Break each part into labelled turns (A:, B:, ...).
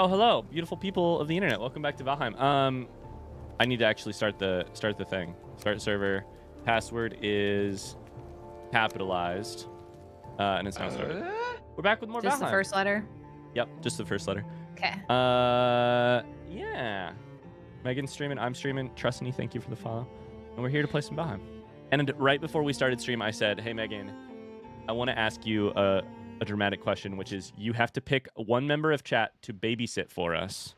A: Oh, hello, beautiful people of the internet. Welcome back to Valheim. I need to actually start the thing. Start server. Password is capitalized, and it's now started. We're back with more
B: Just
A: Valheim.
B: the first letter?
A: Yep, just the first letter.
B: Okay.
A: Yeah. Megan's streaming. I'm streaming. Trustany, thank you for the follow. And we're here to play some Valheim. And right before we started stream, I said, "Hey, Megan, I want to ask you a dramatic question, which is you have to pick one member of chat to babysit for us.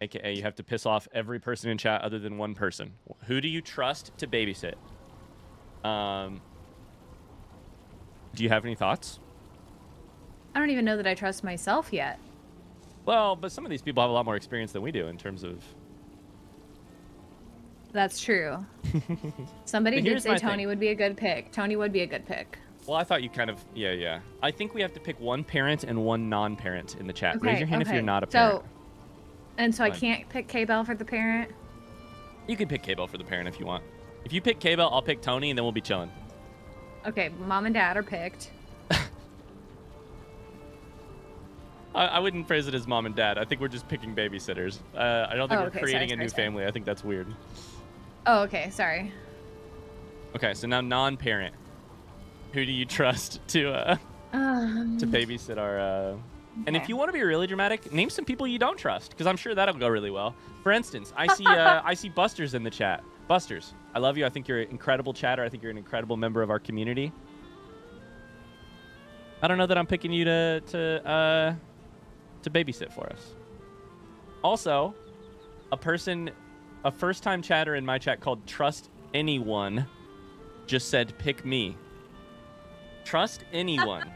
A: AKA, you have to piss off every person in chat other than one person. Who do you trust to babysit? Do you have any thoughts?
B: I don't even know that I trust myself yet.
A: Well, but some of these people have a lot more experience than we do in terms of...
B: That's true. Somebody did say Tony would be a good pick. Tony would be a good pick.
A: Well, I thought you kind of... Yeah. I think we have to pick one parent and one non-parent in the chat.
B: Okay,
A: Raise your hand if you're not a parent.
B: So I can't pick K-Bell for the parent?
A: You can pick K-Bell for the parent if you want. If you pick K-Bell, I'll pick Tony, and then we'll be chilling.
B: Okay, mom and dad are picked.
A: I wouldn't phrase it as mom and dad. I think we're just picking babysitters. I don't think we're creating a new family. I think that's weird.
B: Oh, okay. Sorry.
A: Okay, so now non-parent. Who do you trust to babysit our... And if you want to be really dramatic, name some people you don't trust, because I'm sure that'll go really well. For instance, I see Buster's in the chat. Busters, I love you. I think you're an incredible chatter. I think you're an incredible member of our community. I don't know that I'm picking you to babysit for us. Also, a first-time chatter in my chat called Trust Anyone just said, pick me. Trust anyone.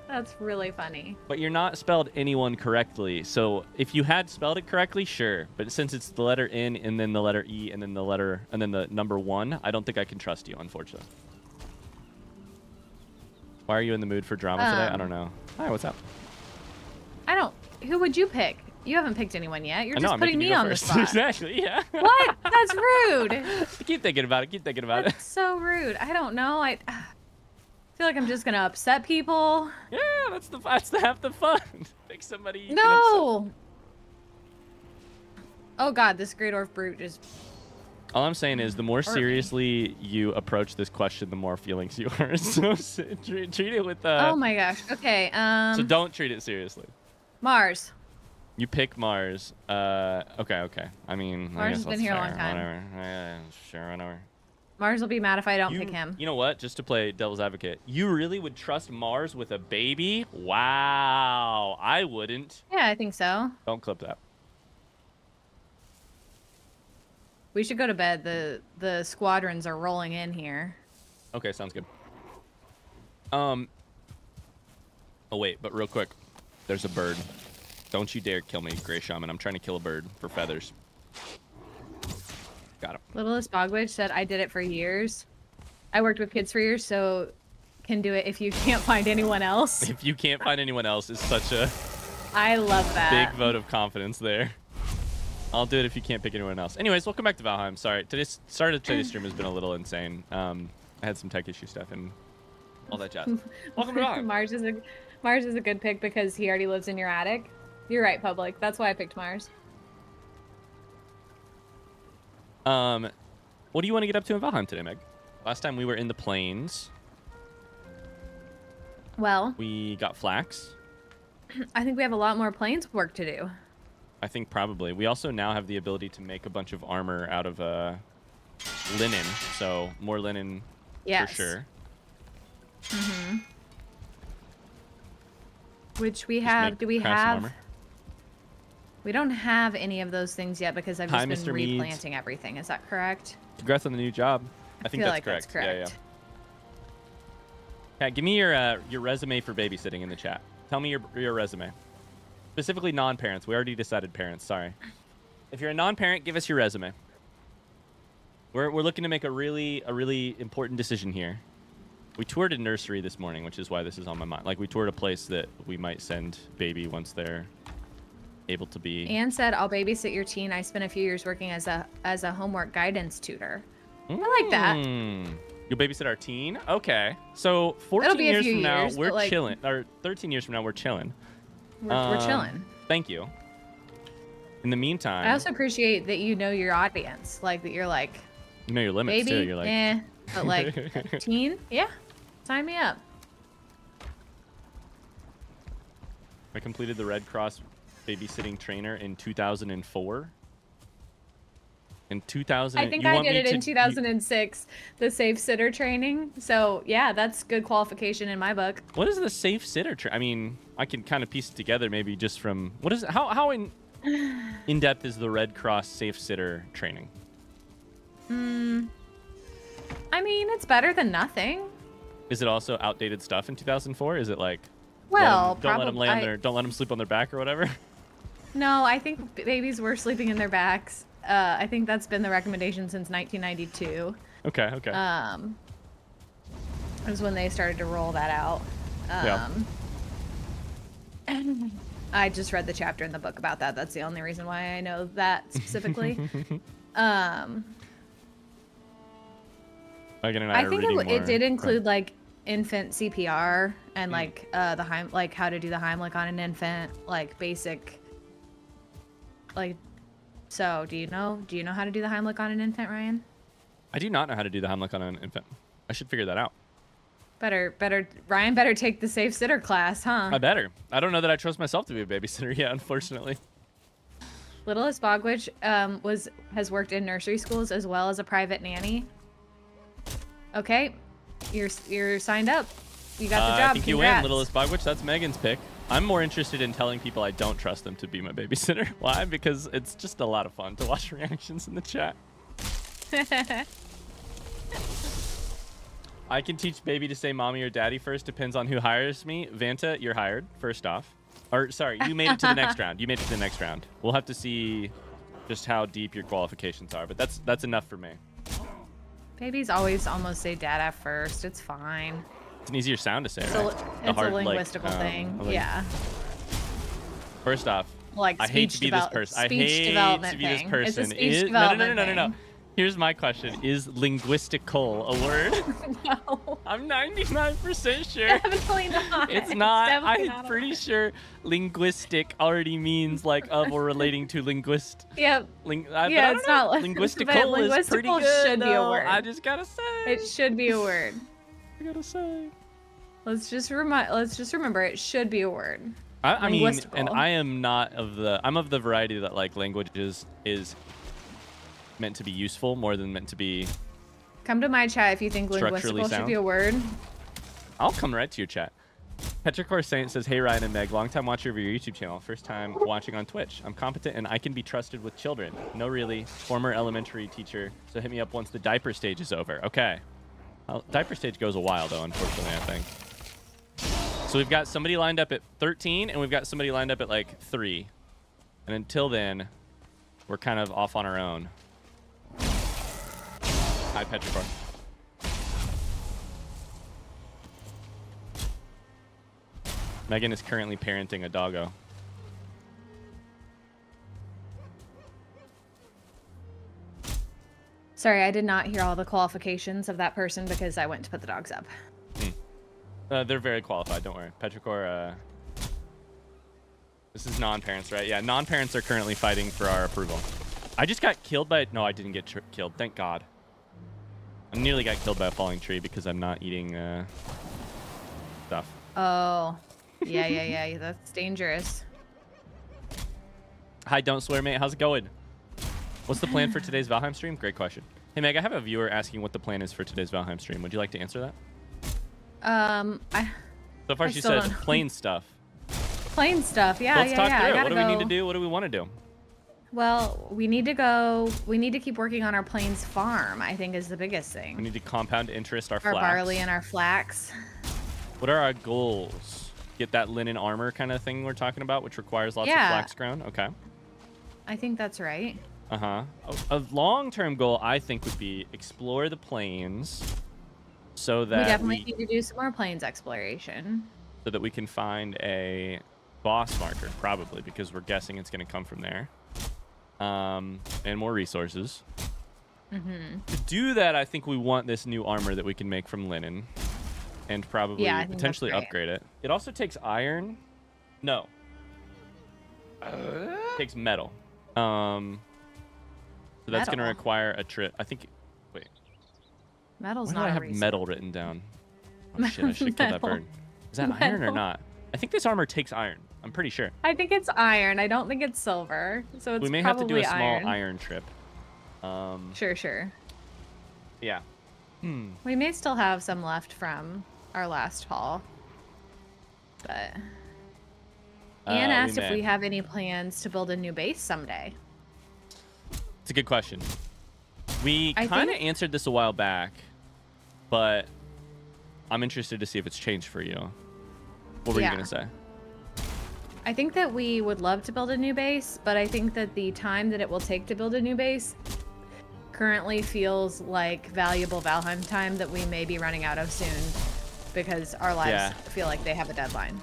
B: That's really funny.
A: But you're not spelled anyone correctly. So if you had spelled it correctly, sure. But since it's the letter N and then the letter E and then the number 1, I don't think I can trust you, unfortunately. Why are you in the mood for drama today? I don't know. Hi, what's up?
B: Who would you pick? You haven't picked anyone yet. You're just putting me on the spot.
A: Exactly, yeah.
B: What? That's rude.
A: Keep thinking about it.
B: That's so rude. I don't know. I feel like I'm just gonna upset people.
A: Yeah, that's half the fun. Pick somebody you
B: No. Oh God, this Great Orc Brute is...
A: All I'm saying is the more seriously you approach this question, the more feelings you are. So treat it with...
B: Oh my gosh. Okay.
A: So don't treat it seriously.
B: Mars.
A: You pick Mars. Okay. I mean,
B: Mars has been here a long time.
A: Whatever. Sure, whatever.
B: Mars will be mad if I don't pick him.
A: You know what? Just to play devil's advocate, you really would trust Mars with a baby? Wow. I wouldn't.
B: Yeah, I think so.
A: Don't clip that.
B: We should go to bed. The squadrons are rolling in here.
A: Okay, sounds good. Oh wait, but real quick, there's a bird. Don't you dare kill me, Gray Shaman. I'm trying to kill a bird for feathers. Got him.
B: Littlest Bogwitch said, I did it for years. I worked with kids for years, so can do it if you can't find anyone else.
A: If you can't find anyone else is such a...
B: I love that.
A: Big vote of confidence there. I'll do it if you can't pick anyone else. Anyways, welcome back to Valheim. Sorry, today's stream has been a little insane. I had some tech issue stuff and all that jazz. Welcome to Valheim.
B: Mars is a good pick because he already lives in your attic. You're right, Public. That's why I picked Mars.
A: What do you want to get up to in Valheim today, Meg? Last time we were in the plains.
B: Well,
A: we got flax.
B: I think we have a lot more plains work to do.
A: I think probably. We also now have the ability to make a bunch of armor out of linen, so more linen for sure.
B: Mm-hmm. Which we have. Do we have? Armor. We don't have any of those things yet because I've just been replanting everything. Is that correct?
A: Congrats on the new job. I think that's correct. Yeah. Yeah, give me your resume for babysitting in the chat. Tell me your resume. Specifically non-parents. We already decided parents. Sorry. If you're a non-parent, give us your resume. We're looking to make a really important decision here. We toured a nursery this morning, which is why this is on my mind. Like, we toured a place that we might send baby once they're able to be.
B: Anne said, "I'll babysit your teen. I spent a few years working as a homework guidance tutor." I like that.
A: You'll babysit our teen? Okay. So 14 years from now, we're like, chilling. Or 13 years from now, we're chilling.
B: We're chilling.
A: Thank you. In the meantime...
B: I also appreciate that you know your audience. Like, that you're like...
A: You know your limits,
B: baby,
A: too. You're like...
B: but like, teen? Yeah. Sign me up.
A: I completed the Red Cross babysitting trainer in 2004. In 2000,
B: I think I did it in 2006, the safe sitter training. So yeah, that's good qualification in my book.
A: What is the safe sitter? I mean, I can kind of piece it together maybe just from what is it? How in depth is the Red Cross safe sitter training?
B: I mean, it's better than nothing.
A: Is it also outdated stuff in 2004? Is it like,
B: well,
A: don't let them lay on their, don't let them sleep on their back or whatever? No,
B: I think babies were sleeping in their backs. I think that's been the recommendation since 1992.
A: Okay.
B: It was when they started to roll that out. I just read the chapter in the book about that. That's the only reason why I know that specifically.
A: Megan and I
B: think it did include like infant CPR and like the Heim, like how to do the Heimlich on an infant, like basic, like. So, do you know how to do the Heimlich on an infant, Ryan?
A: I do not know how to do the Heimlich on an infant. I should figure that out.
B: Ryan better take the safe sitter class, huh?
A: I better. I don't know that I trust myself to be a babysitter yet, unfortunately.
B: Littlest Bogwitch has worked in nursery schools as well as a private nanny. Okay, you're signed up. You got the job.
A: I think you win, Littlest Bogwitch. That's Megan's pick. I'm more interested in telling people I don't trust them to be my babysitter. Why? Because it's just a lot of fun to watch reactions in the chat. I can teach baby to say mommy or daddy first. Depends on who hires me. Vanta, you're hired, first off. Or, sorry, you made it to the next round. You made it to the next round. We'll have to see just how deep your qualifications are, but that's enough for me.
B: Babies always almost say dada first. It's fine.
A: It's an easier sound to say,
B: it's
A: right?
B: It's a linguistical thing. Like, yeah.
A: First off,
B: like
A: I hate to be this person. I hate to be this person.
B: It's a speech development thing.
A: No. Here's my question. Is linguistical a word?
B: No.
A: I'm 99% sure.
B: Definitely not.
A: It's not. I'm pretty sure linguistic already means like of or relating to linguist.
B: Yep.
A: It's not. Linguistical is pretty good.
B: Should be a word.
A: I just gotta say.
B: It should be a word.
A: I gotta say.
B: Let's just remember it should be a word.
A: I mean, and I am not I'm of the variety that like language is meant to be useful more than meant to be.
B: Come to my chat if you think linguistical should be a word.
A: I'll come right to your chat. Petrichor Saint says, "Hey Ryan and Meg, long-time watcher of your YouTube channel, first time watching on Twitch. I'm competent and I can be trusted with children. No, really, former elementary teacher. So hit me up once the diaper stage is over." Okay. Diaper stage goes a while though, unfortunately, I think. So we've got somebody lined up at 13 and we've got somebody lined up at like 3. And until then, we're kind of off on our own. Hi, Petrichor. Megan is currently parenting a doggo.
B: Sorry, I did not hear all the qualifications of that person because I went to put the dogs up.
A: They're very qualified, don't worry. Petrichor, this is non-parents, right? Yeah, non-parents are currently fighting for our approval. I just got killed by... No, I didn't get killed. Thank God. I nearly got killed by a falling tree because I'm not eating stuff.
B: Oh. Yeah. That's dangerous.
A: Hi, Don't Swear Mate. How's it going? What's the plan for today's Valheim stream? Great question. Hey, Meg, I have a viewer asking what the plan is for today's Valheim stream. Would you like to answer that? So far, she said plain stuff.
B: Plain stuff, yeah.
A: Let's talk through it. What do we need to do? What do we want to do?
B: Well, we need to keep working on our plains farm, I think, is the biggest thing.
A: We need to compound interest our flax.
B: Our barley and our flax.
A: What are our goals? Get that linen armor kind of thing we're talking about, which requires lots of flax ground? Okay.
B: I think that's right.
A: Uh-huh. A long-term goal, I think, would be explore the plains so that
B: we definitely need to do some more plains exploration.
A: So that we can find a boss marker, probably, because we're guessing it's going to come from there. And more resources. To do that, I think we want this new armor that we can make from linen, and probably potentially upgrade it. It also takes iron. No. It takes metal. So that's going to require a trip. I think. Wait.
B: Metal's
A: not. Why do I have metal written down? Oh shit! I should kill that bird. Is that iron or not? I think this armor takes iron. I'm pretty sure.
B: I think it's iron. I don't think it's silver. So it's
A: we may have to do a small iron trip.
B: Sure.
A: Yeah.
B: We may still have some left from our last haul. But Anne asked if we have any plans to build a new base someday.
A: It's a good question. We kind of answered this a while back, but I'm interested to see if it's changed for you. What were you going to say?
B: I think that we would love to build a new base, but I think that the time that it will take to build a new base currently feels like valuable Valheim time that we may be running out of soon because our lives feel like they have a deadline.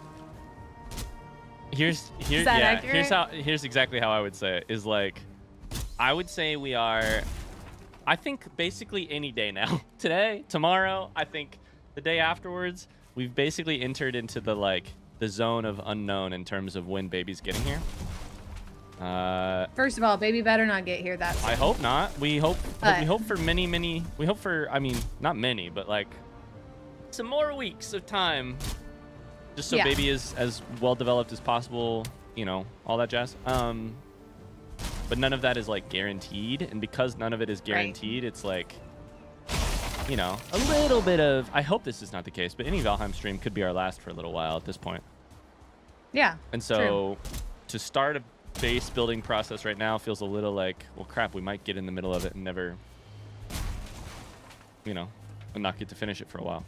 A: Here's exactly how I would say it is like, I would say we are, I think basically any day now. Today, tomorrow, I think the day afterwards, we've basically entered into the zone of unknown in terms of when baby's getting here.
B: First of all, baby better not get here that soon.
A: I hope not. We hope for many, we hope for, I mean, not many, but like some more weeks of time just so baby is as well developed as possible, you know, all that jazz. But none of that is like guaranteed, and because none of it is guaranteed, it's like, you know, a little bit of, I hope this is not the case, but any Valheim stream could be our last for a little while at this point.
B: Yeah.
A: And so to start a base building process right now feels a little like, well, crap, we might get in the middle of it and never, you know, and not get to finish it for a while.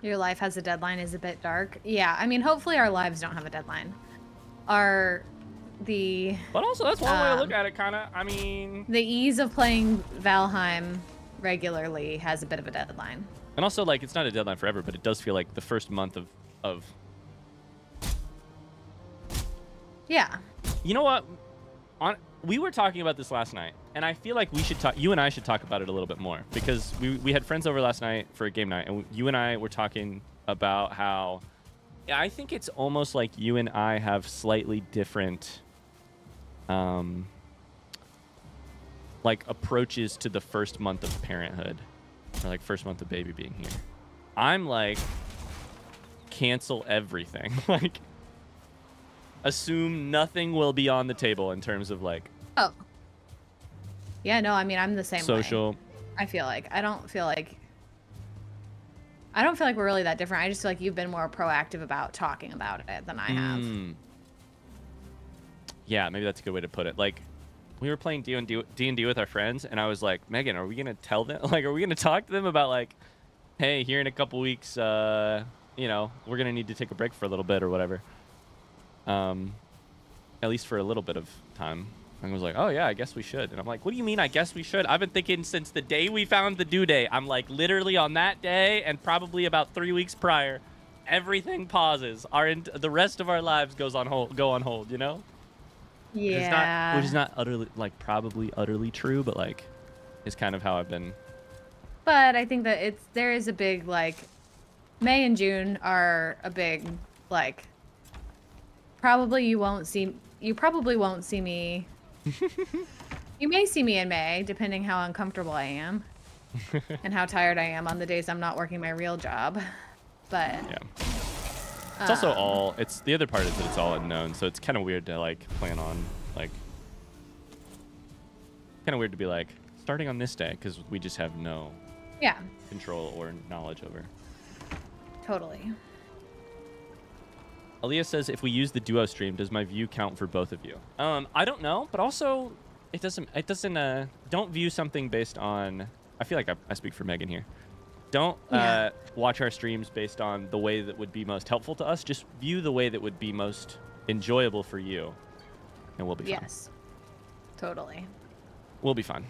B: Your life has a deadline is a bit dark. Yeah, I mean, hopefully our lives don't have a deadline. But
A: also, that's one way to look at it, kind of. I mean,
B: the ease of playing Valheim regularly has a bit of a deadline.
A: And also, like, it's not a deadline forever, but it does feel like the first month of
B: yeah.
A: You know what? We were talking about this last night, and I feel like we should talk. You and I should talk about it a little bit more because we had friends over last night for a game night, and you and I were talking about how I think it's almost like you and I have slightly different, like approaches to the first month of parenthood, or like first month of baby being here. I'm like, cancel everything, like. Assume nothing will be on the table in terms of like.
B: Oh. Yeah, no, I mean, I'm the same
A: social.
B: way. I feel like. I don't feel like we're really that different. I just feel like you've been more proactive about talking about it than I have.
A: Yeah, maybe that's a good way to put it. Like, we were playing D&D with our friends, and I was like, Megan, are we going to tell them? Like, are we going to talk to them about like, hey, here in a couple weeks, you know, we're going to need to take a break for a little bit or whatever. At least for a little bit of time. And I was like, oh yeah, I guess we should. And I'm like, what do you mean I guess we should? I've been thinking since the day we found the due date. I'm like, literally on that day and probably about 3 weeks prior, everything pauses. The rest of our lives go on hold, you know?
B: Yeah.
A: Which is not utterly, like, probably utterly true, but like, is kind of how I've been. But
B: I think that there is a big, like, May and June are a big, like, you probably won't see me. You may see me in May, depending how uncomfortable I am and how tired I am on the days I'm not working my real job. But
A: yeah, it's also the other part is that it's all unknown, so it's kind of weird to like plan on like, kind of weird to be like starting on this day because we just have no control or knowledge over.
B: Totally.
A: Aaliyah says, if we use the duo stream, does my view count for both of you? I don't know, but also it doesn't, don't view something based on, I feel like I speak for Megan here. Don't watch our streams based on the way that would be most helpful to us. Just view the way that would be most enjoyable for you, and we'll be fine.
B: Yes, totally.
A: We'll be fine.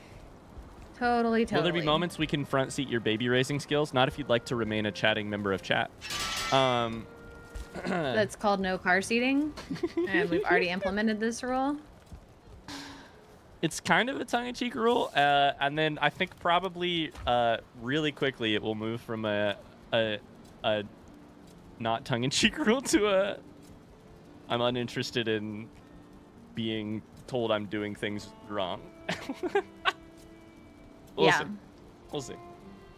B: Totally.
A: Will there be moments we can front seat your baby raising skills? Not if you'd like to remain a chatting member of chat.
B: That's called no car seating, and we've already implemented this rule.
A: It's kind of a tongue-in-cheek rule, and then I think probably really quickly it will move from a not tongue-in-cheek rule to a I'm uninterested in being told I'm doing things wrong. We'll see. We'll see.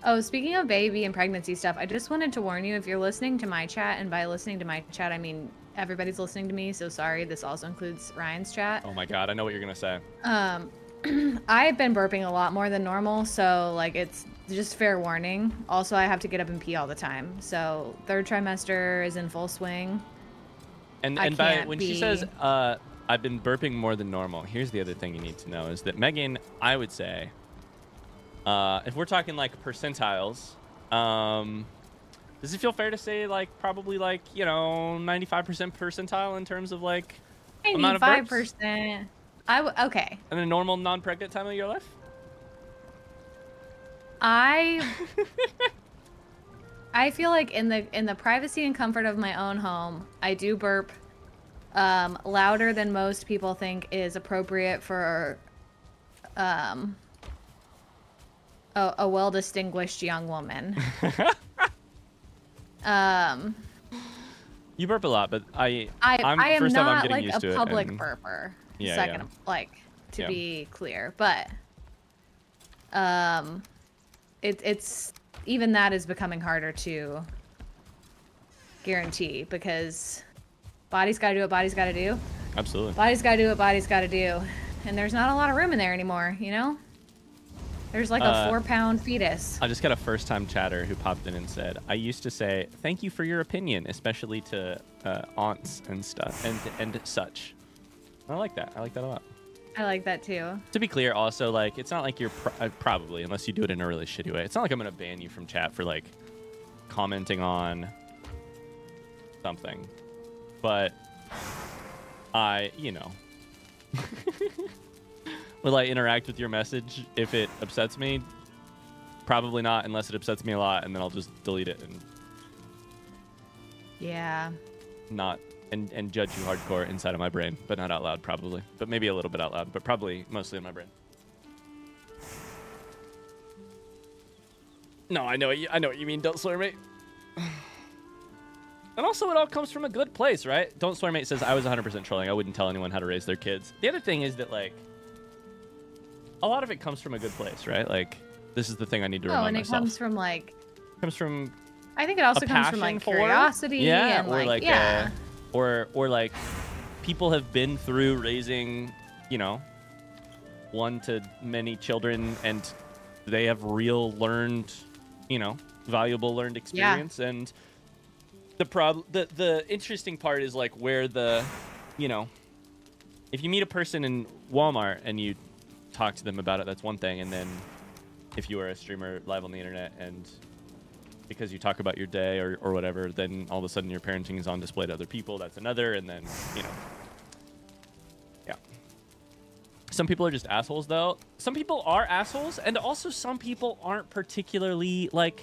B: Oh, speaking of baby and pregnancy stuff, I just wanted to warn you, if you're listening to my chat, and by listening to my chat, I mean everybody's listening to me, so sorry, this also includes Ryan's chat.
A: Oh my god, I know what you're gonna say.
B: I've been burping a lot more than normal, so like it's just fair warning. Also, I have to get up and pee all the time, so third trimester is in full swing.
A: And by when she says I've been burping more than normal, here's the other thing you need to know is that Megan, I would say, if we're talking like percentiles, does it feel fair to say like probably like 95% percentile in terms of like
B: 95%? Okay.
A: In a normal non-pregnant time of your life?
B: I feel like in the privacy and comfort of my own home, I do burp louder than most people think is appropriate for a well-distinguished young woman.
A: You burp a lot, but I
B: am
A: first
B: not
A: off, I'm getting
B: like
A: used to
B: a
A: it,
B: public
A: and...
B: burper.
A: Yeah,
B: Second, like to be clear, but it's even that is becoming harder to guarantee because body's got to do what body's got to do.
A: Absolutely.
B: Body's got to do what body's got to do, and there's not a lot of room in there anymore. There's like a 4-pound fetus.
A: I just got a first-time chatter who popped in and said, I used to say, thank you for your opinion, especially to aunts and stuff and such. I like that. I like that a lot.
B: I like that too.
A: To be clear, also, like, it's not like you're probably, unless you do it in a really shitty way, it's not like I'm going to ban you from chat for, like, commenting on something. But will I interact with your message if it upsets me? Probably not, unless it upsets me a lot, and then I'll just delete it and not and judge you hardcore inside of my brain, but not out loud probably, but maybe a little bit out loud, but probably mostly in my brain. No, I know what you mean. Don't slur mate. And also, it all comes from a good place, right? Don't slur mate says I was 100% trolling. I wouldn't tell anyone how to raise their kids. The other thing is that like a lot of it comes from a good place, right? Like this is the thing I need to remind myself.
B: And it comes from like.
A: Comes from.
B: I think it also comes from like curiosity and
A: or
B: like
A: or like people have been through raising, one to many children, and they have real learned, valuable learned experience. And the interesting part is like where the, if you meet a person in Walmart and you talk to them about it, that's one thing. And then if you are a streamer live on the internet and because you talk about your day or whatever, then all of a sudden your parenting is on display to other people. That's another. And then, yeah. Some people are just assholes, though. Some people are assholes. And also some people aren't particularly, like,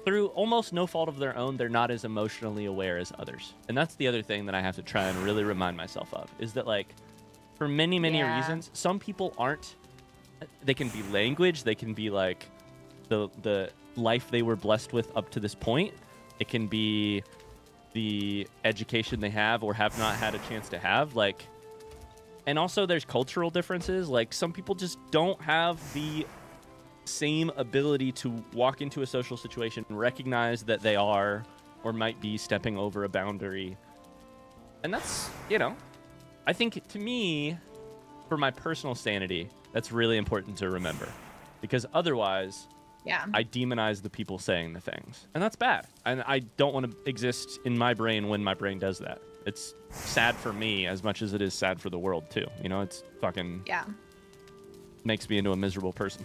A: through almost no fault of their own, they're not as emotionally aware as others. And that's the other thing that I have to try and really remind myself of, is that, like, for many, many reasons, some people aren't. They can be language. They can be, like, the life they were blessed with up to this point. It can be the education they have or have not had a chance to have, like, and also there's cultural differences. Like some people just don't have the same ability to walk into a social situation and recognize that they are or might be stepping over a boundary. And that's, I think to me, for my personal sanity, that's really important to remember, because otherwise I demonize the people saying the things, and that's bad. And I don't want to exist in my brain when my brain does that. It's sad for me as much as it is sad for the world too. It's fucking makes me into a miserable person.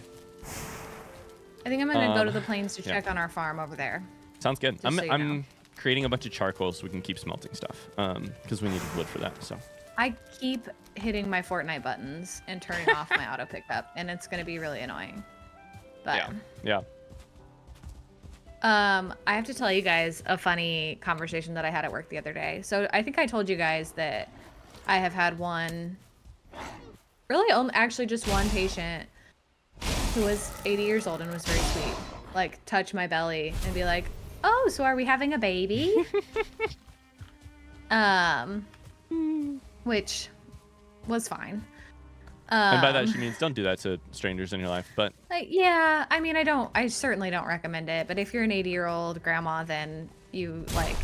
B: I think I'm gonna go to the plains to check on our farm over there.
A: Sounds good. I'm creating a bunch of charcoal so we can keep smelting stuff because we needed wood for that. So
B: I keep hitting my Fortnite buttons and turning off my auto pickup, and it's gonna be really annoying. But
A: yeah.
B: I have to tell you guys a funny conversation that I had at work the other day. So I think I told you guys that I have had one really only actually just one patient who was 80 years old and was very sweet. Like, touch my belly and be like, "Oh, so are we having a baby?" Which was fine.
A: And by that she means don't do that to strangers in your life. But
B: yeah, I mean, I certainly don't recommend it. But if you're an 80-year-old grandma, then you like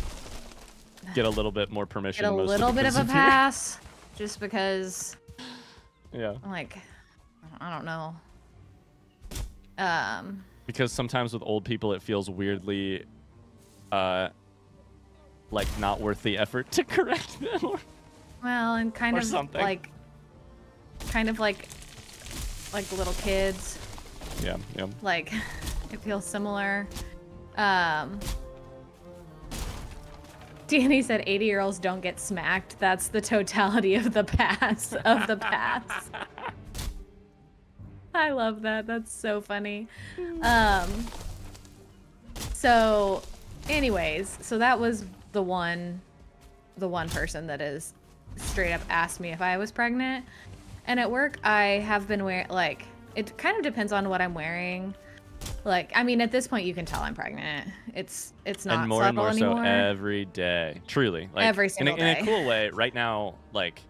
A: get a little bit more permission.
B: Get a little bit of a pass, just because.
A: Yeah.
B: Like, I don't know.
A: Because sometimes with old people, it feels weirdly, like not worth the effort to correct them.
B: Well, and kind of
A: something.
B: like little kids.
A: Yeah, yeah.
B: Like, it feels similar. Danny said 80-year-olds don't get smacked. That's the totality of the pass I love that. That's so funny. So anyways, so that was the one person that is straight up asked me if I was pregnant. And at work, I have been wearing, like, it kind of depends on what I'm wearing. Like, I mean, at this point, you can tell I'm pregnant. It's not
A: and more
B: subtle
A: and more
B: anymore.
A: So every day. Truly, like
B: every single day.
A: In a cool way. Right now, like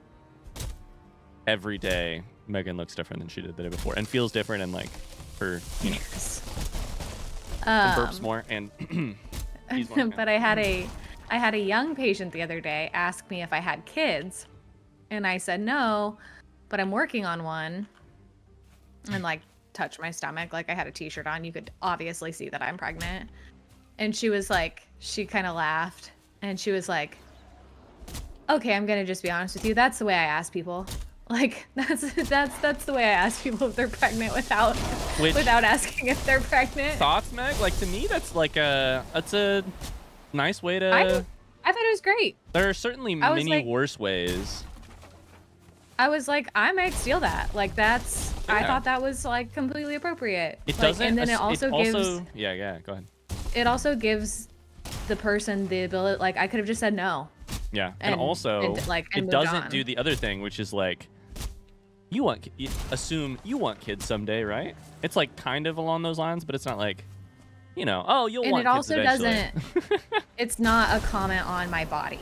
A: every day, Megan looks different than she did the day before, and feels different, and like her, you know, and burps more, and he's more,
B: but I had a young patient the other day ask me if I had kids, and I said no, but I'm working on one, and like touch my stomach, like I had a t-shirt on. You could obviously see that I'm pregnant. And she was like, she kind of laughed, and she was like, okay, I'm gonna just be honest with you. That's the way I ask people. Like, that's the way I ask people if they're pregnant without asking if they're pregnant.
A: Thoughts, Meg? Like, to me, that's a nice way to.
B: I thought it was great.
A: There are certainly many worse ways.
B: I was like, I might steal that. Like, that's. Yeah. I thought that was like completely appropriate.
A: It
B: like,
A: doesn't.
B: And then it also gives.
A: Yeah. Go ahead.
B: It also gives the person the ability. Like, I could have just said no.
A: Yeah, and also it doesn't do the other thing, which is like, you assume you want kids someday, right? It's like kind of along those lines, but it's not like, you know, oh, you'll want kids eventually. And it also
B: doesn't. It's not a comment on my body.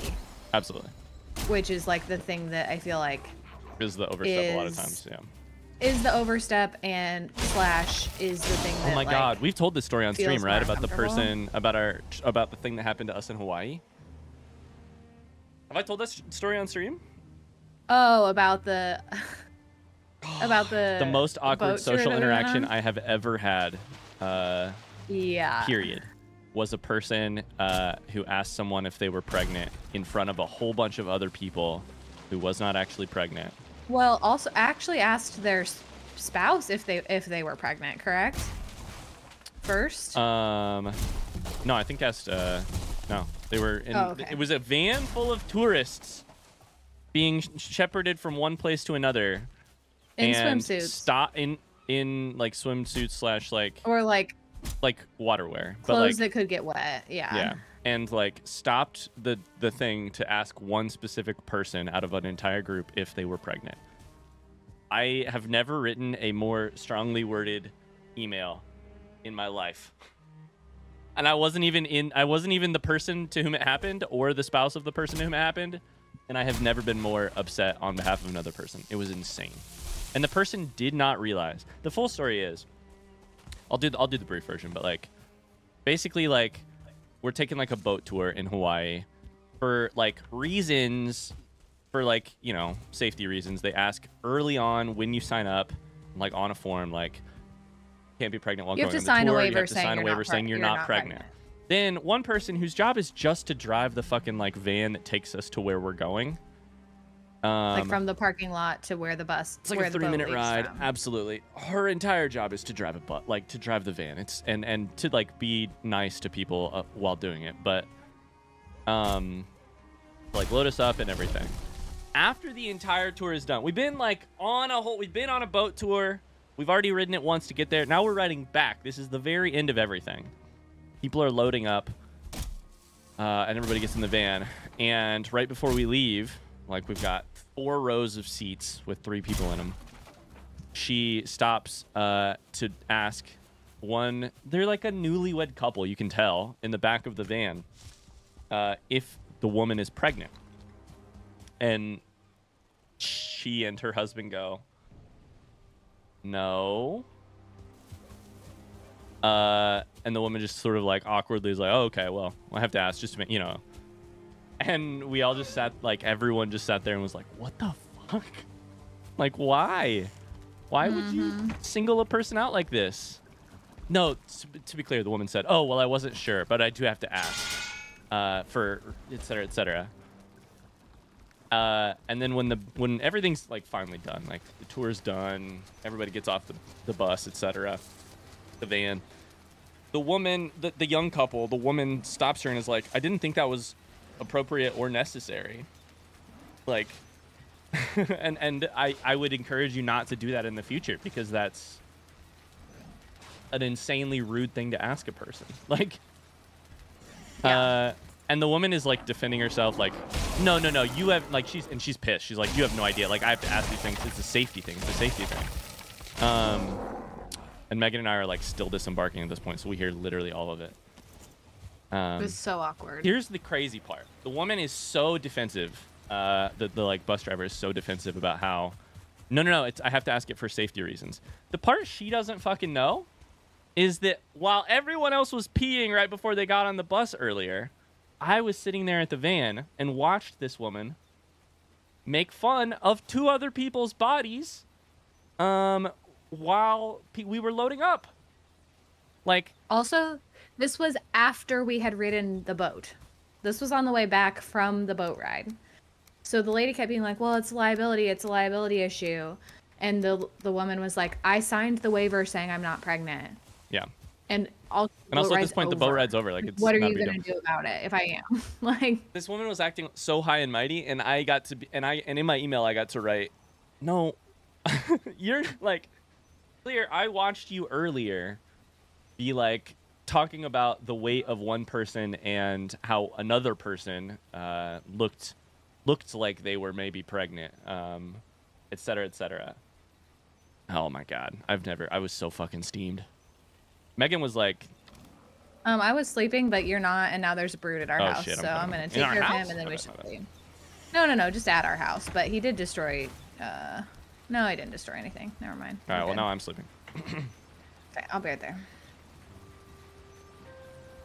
A: Absolutely.
B: Which is like the thing that I feel like
A: is the overstep a lot of times. Yeah.
B: Is the overstep and / is the thing that.
A: Oh my God, we've told this story on stream, right? About the person, about the thing that happened to us in Hawaii. Have I told this story on stream?
B: Oh, about the
A: most awkward social interaction I have ever had.
B: Yeah.
A: Period. Was a person who asked someone if they were pregnant in front of a whole bunch of other people who was not actually pregnant.
B: Well, also actually asked their spouse if they were pregnant, correct? First?
A: No, I think asked no. They were in
B: okay.
A: It was a van full of tourists being shepherded from one place to another.
B: In swimsuits.
A: In like swimsuits / like
B: or like
A: waterwear.
B: Clothes that could get wet. Yeah.
A: Yeah. And like stopped the thing to ask one specific person out of an entire group if they were pregnant. I have never written a more strongly worded email in my life. And I wasn't even the person to whom it happened or the spouse of the person to whom it happened. And I have never been more upset on behalf of another person. It was insane. And the person did not realize. The full story is, I'll do the brief version, but like basically like we're taking like a boat tour in Hawaii for like reasons, for like, you know, safety reasons. They ask early on when you sign up, like on a form, like can't be pregnant while going on the tour. You have to sign a waiver saying you're not pregnant. Then one person whose job is just to drive the fucking like van that takes us to where we're going.
B: Like from the parking lot to where the bus.
A: It's like a 3-minute ride. From. Absolutely. Her entire job is to drive to drive the van. It's and to like be nice to people while doing it, but like load us up and everything. After the entire tour is done, we've been on a boat tour. We've already ridden it once to get there. Now we're riding back. This is the very end of everything. People are loading up, and everybody gets in the van. And right before we leave, like we've got 4 rows of seats with 3 people in them. she stops to ask one. They're like a newlywed couple, you can tell, in the back of the van, if the woman is pregnant. And she and her husband go, no. And the woman just sort of like awkwardly is like, oh, okay, well, I have to ask just to make, you know. And we all just sat, like, everyone just sat there and was like, what the fuck? Like, why? Why would you single a person out like this? No, to be clear, the woman said, oh, well, I wasn't sure, but I do have to ask for et cetera, et cetera. And then when everything's, like, finally done, like, the tour's done, everybody gets off the bus, et cetera, the van, the woman, the young couple, the woman stops her and is like, I didn't think that was appropriate or necessary. Like, and I would encourage you not to do that in the future, because that's an insanely rude thing to ask a person. Like, and the woman is like defending herself, like, no, you have, like, she's pissed. She's like, you have no idea. Like, I have to ask these things. It's a safety thing. It's a safety thing. And Megan and I are like still disembarking at this point, so we hear literally all of it.
B: It was so awkward.
A: Here's the crazy part. The woman is so defensive. The like bus driver is so defensive about how, no, it's, I have to ask it for safety reasons. The part she doesn't fucking know is that while everyone else was peeing right before they got on the bus earlier, I was sitting there at the van and watched this woman make fun of two other people's bodies while we were loading up. Like,
B: also, this was after we had ridden the boat. This was on the way back from the boat ride. So the lady kept being like, well, it's a liability issue. And the woman was like, I signed the waiver saying I'm not pregnant.
A: Yeah.
B: And also
A: at this point, the boat ride's over. Like, it's
B: what are you going to do about it if I am? Like,
A: this woman was acting so high and mighty, and I got to be, and in my email I got to write, no, you're like, clear. I watched you earlier be like talking about the weight of one person and how another person looked like they were maybe pregnant, et cetera, et cetera. Oh my God, I was so fucking steamed. Megan was like,
B: I was sleeping, but you're not, and now there's a brood at our house,
A: shit,
B: so I'm gonna take care of him, and then we should leave. No, just at our house. But he did destroy. No, he didn't destroy anything. Never mind.
A: All right, well now I'm sleeping.
B: Okay, I'll be right there.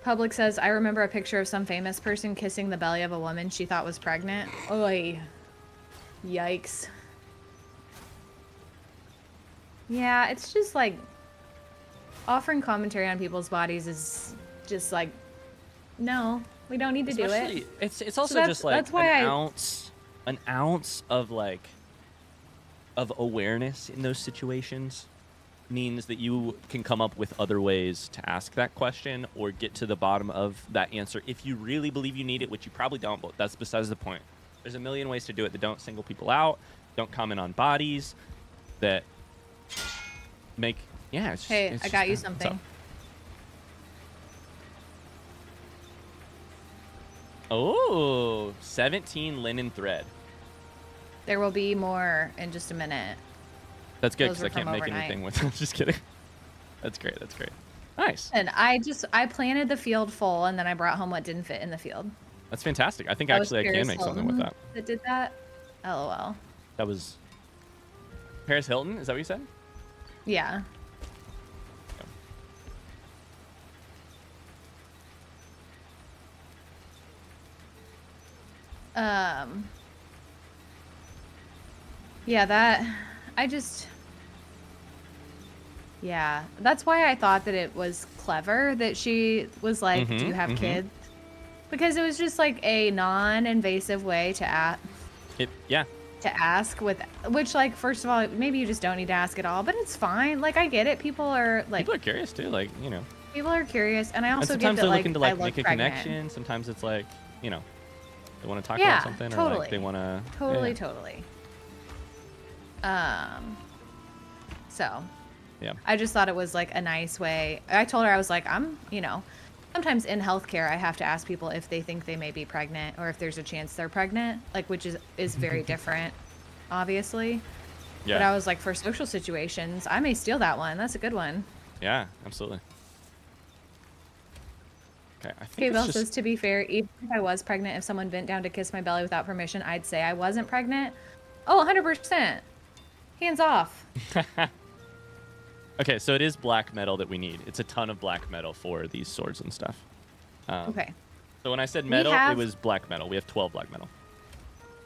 B: Public says, I remember a picture of some famous person kissing the belly of a woman she thought was pregnant. Oy. Yikes. Yeah, it's just like offering commentary on people's bodies is just like, no, we don't need to do it.
A: It's also just like
B: that's why
A: an ounce of like of awareness in those situations means that you can come up with other ways to ask that question or get to the bottom of that answer if you really believe you need it, which you probably don't, but that's besides the point. There's a million ways to do it that don't single people out, don't comment on bodies, that make, yeah. It's
B: hey,
A: just,
B: I got you something.
A: Oh, 17 linen thread.
B: There will be more in just a minute.
A: That's good because I can't make anything with it. Just kidding. That's great. That's great. Nice.
B: And I planted the field full, and then I brought home what didn't fit in the field.
A: That's fantastic. I think actually I can make something with that.
B: That did that? LOL.
A: That was Paris Hilton? Is that what you said?
B: Yeah. Yeah, that's why I thought that it was clever that she was like, do you have kids? Because it was just like a non-invasive way to ask. To ask with, which, like, first of all, maybe you just don't need to ask at all, but it's fine. Like, I get it. People are
A: curious too, like, you know.
B: People are curious, and I also
A: get that,
B: they're
A: looking to like
B: make
A: a
B: pregnant.
A: connection. Sometimes it's like, you know, they want to talk about something, or like they want to.
B: Totally. So.
A: Yeah.
B: I just thought it was like a nice way. I told her, I was like, sometimes in healthcare, I have to ask people if they think they may be pregnant or if there's a chance they're pregnant, like, which is very different, obviously.
A: Yeah.
B: But I was like, for social situations, I may steal that one. That's a good one.
A: Yeah, absolutely. Okay, I think
B: Okay,
A: it's
B: Belle
A: just...
B: says, to be fair, even if I was pregnant, if someone bent down to kiss my belly without permission, I'd say I wasn't pregnant. Oh, 100%. Hands off.
A: Okay, so it is black metal that we need. It's a ton of black metal for these swords and stuff.
B: Okay.
A: So when I said metal, it was black metal. We have 12 black metal.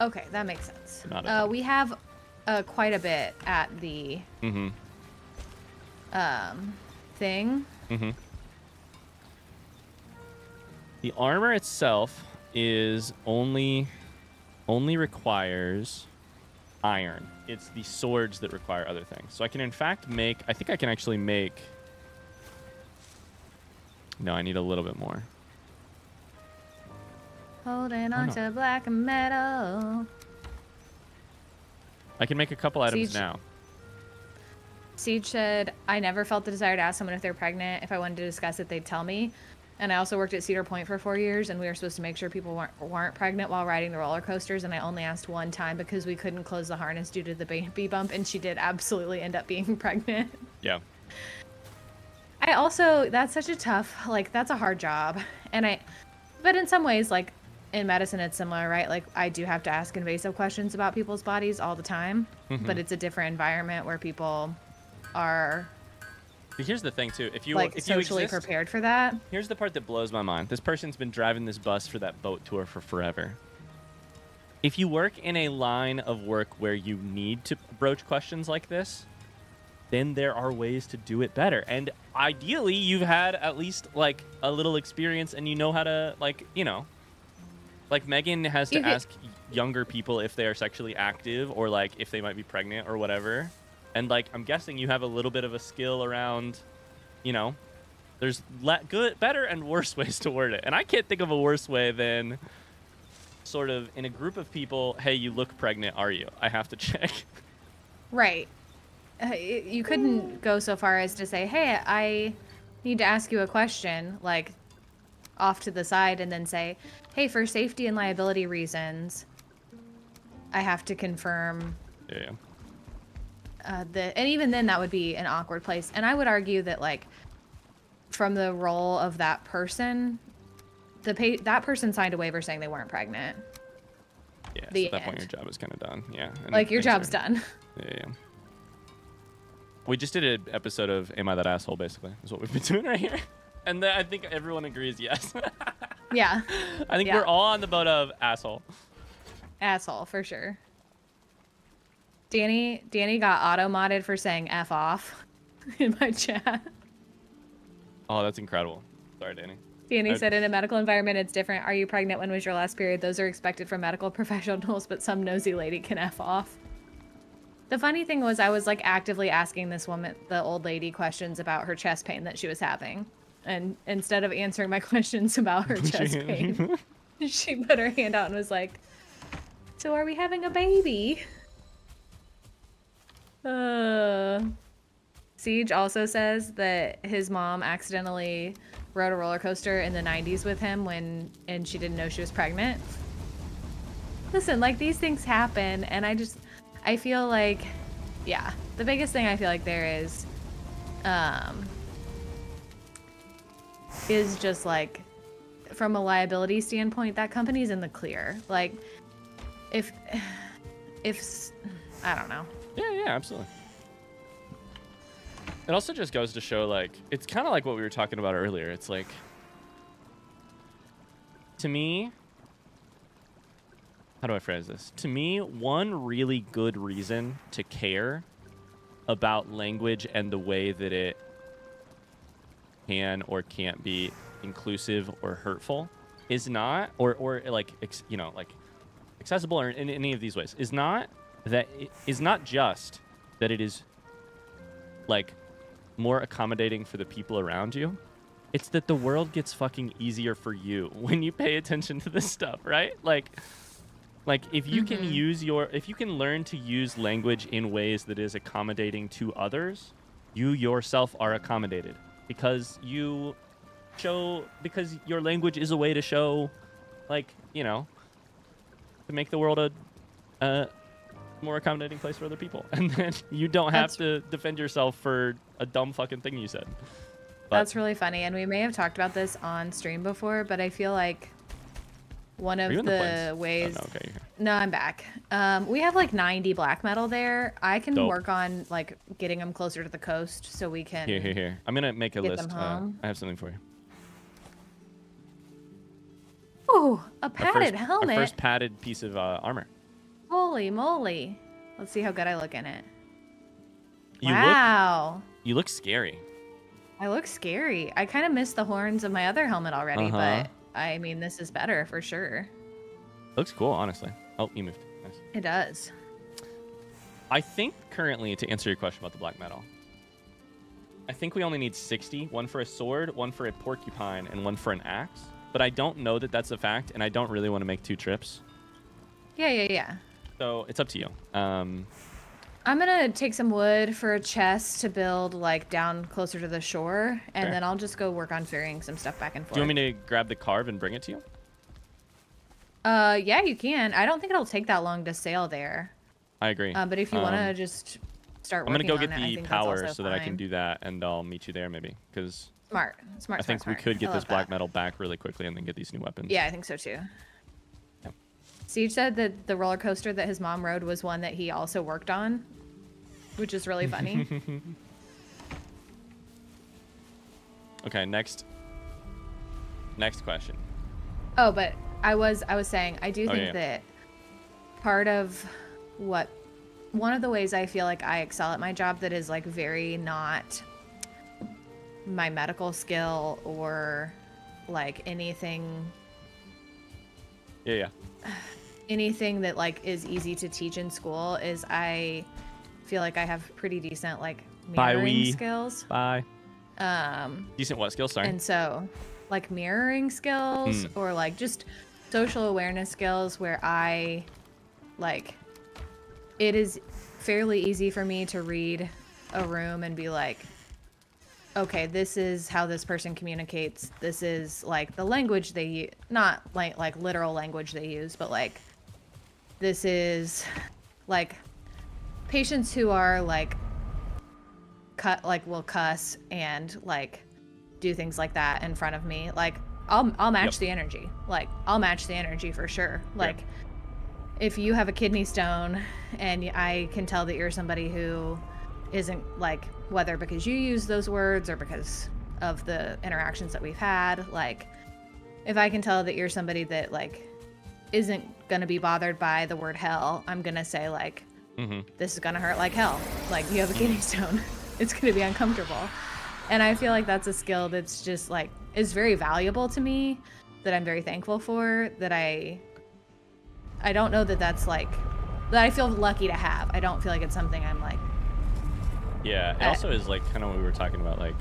B: Okay, that makes sense.
A: Not a ton.
B: We have quite a bit at the thing.
A: The armor itself is only requires iron. It's the swords that require other things. So I can in fact make... I think I can actually make... No, I need a little bit more.
B: Holding on to black metal.
A: I can make a couple items now.
B: Siege said, I never felt the desire to ask someone if they're pregnant. If I wanted to discuss it, they'd tell me. And I also worked at Cedar Point for 4 years, and we were supposed to make sure people weren't pregnant while riding the roller coasters. And I only asked one time because we couldn't close the harness due to the baby bump, and she did absolutely end up being pregnant.
A: Yeah.
B: I also, that's such a tough, like, that's a hard job. But in some ways, like, in medicine, it's similar, right? Like, I do have to ask invasive questions about people's bodies all the time, but it's a different environment where people are...
A: Here's the thing too. If you
B: socially prepared for that.
A: Here's the part that blows my mind. This person's been driving this bus for that boat tour for forever. If you work in a line of work where you need to broach questions like this, then there are ways to do it better. And ideally, you've had at least like a little experience and you know how to, like, you know, like Megan has to ask younger people if they are sexually active or like if they might be pregnant or whatever. And, like, I'm guessing you have a little bit of a skill around, you know, there's better and worse ways to word it. And I can't think of a worse way than sort of in a group of people, hey, you look pregnant, are you? I have to check.
B: Right. You couldn't go so far as to say, hey, I need to ask you a question, like, off to the side, and then say, hey, for safety and liability reasons, I have to confirm...
A: Yeah.
B: And even then that would be an awkward place. And I would argue that, like, from the role of that person, that person signed a waiver saying they weren't pregnant.
A: Yeah, so at that point your job is kind of done. Yeah. And
B: like, your job's done.
A: Yeah. We just did an episode of Am I That Asshole, basically, is what we've been doing right here. And I think everyone agrees yes.
B: Yeah.
A: I think we're all on the boat of asshole.
B: Asshole, for sure. Danny got auto-modded for saying F off in my chat.
A: Oh, that's incredible. Sorry, Danny.
B: Danny said, in a medical environment, it's different. Are you pregnant? When was your last period? Those are expected from medical professionals, but some nosy lady can F off. The funny thing was I was, like, actively asking this woman, the old lady, questions about her chest pain that she was having. And instead of answering my questions about her chest pain, she put her hand out and was like, so are we having a baby? Siege also says that his mom accidentally rode a roller coaster in the 90s with him and she didn't know she was pregnant. Listen, like, these things happen, and I feel like, yeah, the biggest thing I feel like there is just, like, from a liability standpoint, that company's in the clear. Like, if I don't know.
A: Yeah, absolutely. It also just goes to show, like, it's kind of like what we were talking about earlier. It's like, to me, how do I phrase this? To me, one really good reason to care about language and the way that it can or can't be inclusive or hurtful is not, or like, you know, like accessible or in any of these ways, is not that it is not just that it is like more accommodating for the people around you. It's that the world gets fucking easier for you when you pay attention to this stuff, right? Like if you can if you can learn to use language in ways that is accommodating to others, you yourself are accommodated because your language is a way to show, like, you know, to make the world more accommodating place for other people, and then you don't have to defend yourself for a dumb fucking thing you said. But
B: that's really funny, and we may have talked about this on stream before, but I feel like one of the ways.
A: Oh, no, okay,
B: no, I'm back. We have like 90 black metal there. I can work on like getting them closer to the coast so we can.
A: Here. I'm gonna make a list. I have something for you.
B: Oh, a padded helmet.
A: Our first padded piece of armor.
B: Holy moly! Let's see how good I look in it.
A: You look scary.
B: I look scary. I kind of missed the horns of my other helmet already, but I mean, this is better for sure.
A: Looks cool, honestly. Oh, you moved. Nice.
B: It does.
A: I think currently, to answer your question about the black metal, I think we only need 60. One for a sword, one for a porcupine, and one for an axe. But I don't know that that's a fact, and I don't really want to make 2 trips.
B: Yeah.
A: So it's up to you.
B: I'm gonna take some wood for a chest to build like down closer to the shore, and then I'll just go work on ferrying some stuff back and forth.
A: Do you want me to grab the carve and bring it to you?
B: Yeah, you can. I don't think it'll take that long to sail there.
A: I agree.
B: But if you want to just start working
A: I'm gonna go
B: on
A: get the power so that I can do that, and I'll meet you there maybe. Because
B: smart.
A: I think we could get this black metal back really quickly and then get these new weapons.
B: Yeah, I think so too. Siege said that the roller coaster that his mom rode was one that he also worked on, which is really funny.
A: Okay, next question.
B: Oh, but I was saying I do think that part of one of the ways I feel like I excel at my job that is like very not my medical skill or like anything.
A: Yeah.
B: Anything that like is easy to teach in school is I feel like I have pretty decent like mirroring skills.
A: Decent what skills? Sorry.
B: And so like mirroring skills or like just social awareness skills where I like it is fairly easy for me to read a room and be like, okay, this is how this person communicates. This is like the language they use, not like literal language they use, but like this is like patients who are like will cuss and like do things like that in front of me. Like I'll match the energy. Like I'll match the energy for sure. Like if you have a kidney stone and I can tell that you're somebody who isn't like, whether because you use those words or because of the interactions that we've had, like if I can tell that you're somebody that like isn't gonna be bothered by the word hell, I'm gonna say like, this is gonna hurt like hell. Like you have a kidney stone. It's gonna be uncomfortable. And I feel like that's a skill that's just like is very valuable to me, that I'm very thankful for, that I don't know that that's like that I feel lucky to have. I don't feel like it's something I'm like.
A: Yeah, it also is like kind of what we were talking about, like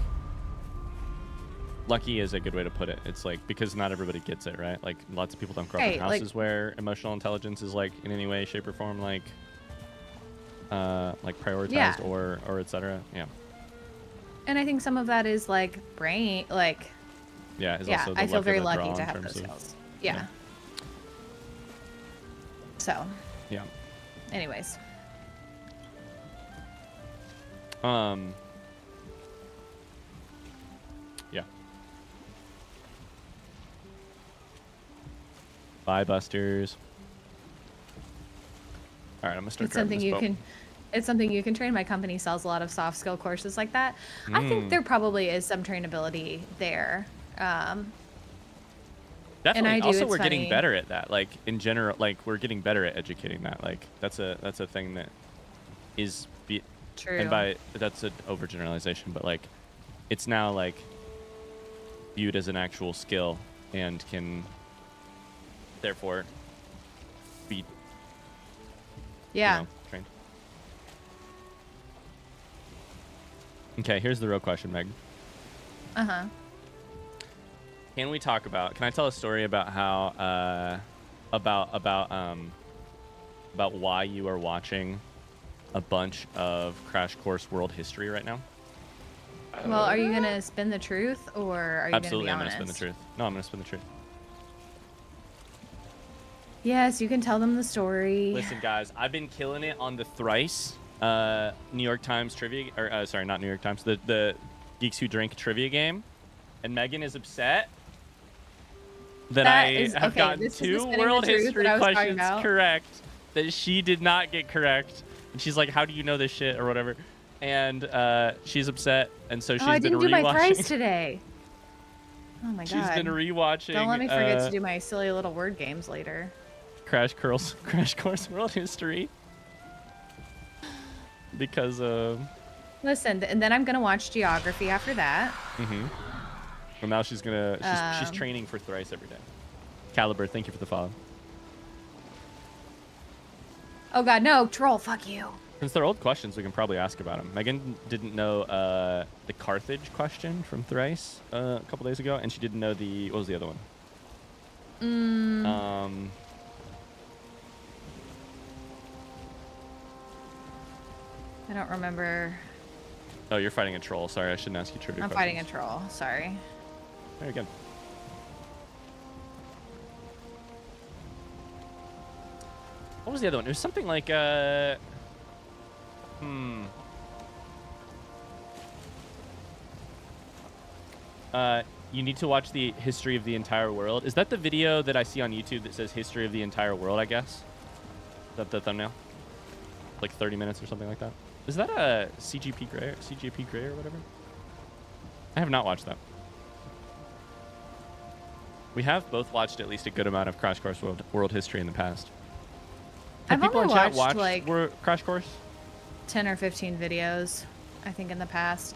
A: lucky is a good way to put it. It's like because not everybody gets it, right? Like lots of people don't grow up in houses where emotional intelligence is like in any way, shape, or form like prioritized or etc. Yeah.
B: And I think some of that is like brain, like.
A: Yeah. Also
B: I feel very lucky to have those skills. Yeah. So.
A: Yeah.
B: Anyways.
A: Yeah. Bye, Busters. All right, I'm gonna start.
B: It's something you can train. My company sells a lot of soft skill courses like that. I think there probably is some trainability there.
A: Definitely. Also, we're getting better at that. Like in general, like we're getting better at educating that. Like that's a thing that is true. And that's an overgeneralization, but like it's now like viewed as an actual skill and can therefore be trained. Okay, here's the real question, Meg. Can we talk about? Can I tell a story about how about why you are watching a bunch of Crash Course World History right now?
B: Well, are you gonna spin the truth, or are you
A: Absolutely,
B: gonna be
A: I'm
B: honest?
A: gonna spin the truth. No, I'm gonna spin the truth.
B: Yes, you can tell them the story.
A: Listen, guys, I've been killing it on the Thrice New York Times trivia, or sorry, not New York Times, the Geeks Who Drink trivia game, and Megan is upset that I have gotten 2 world history questions correct that she did not get correct, and she's like, "How do you know this shit?" or whatever, and she's upset, and so she's
B: I
A: been
B: didn't do my
A: rewatching.
B: Thrice today. Oh my god.
A: She's been rewatching.
B: Don't let me forget to do my silly little word games later.
A: Crash Course World History. Because
B: listen, and then I'm gonna watch geography after that.
A: Well, now she's training for Thrice every day. Caliber, thank you for the follow.
B: Oh god, no, troll, fuck you.
A: Since they're old questions, we can probably ask about them. Megan didn't know the Carthage question from Thrice a couple days ago, and she didn't know what was the other one?
B: I don't remember.
A: Oh, you're fighting a troll. Sorry, I shouldn't ask you trivia
B: I'm
A: questions.
B: fighting a troll. Sorry.
A: Very good. What was the other one? It was something like you need to watch the history of the entire world. Is that the video that I see on YouTube that says history of the entire world, I guess? Is that the thumbnail? Like 30 minutes or something like that? Is that a CGP Grey or whatever? I have not watched that. We have both watched at least a good amount of Crash Course World History in the past. Have
B: I've
A: people
B: only
A: in chat
B: watched
A: watched
B: like
A: Crash Course?
B: 10 or 15 videos, I think, in the past.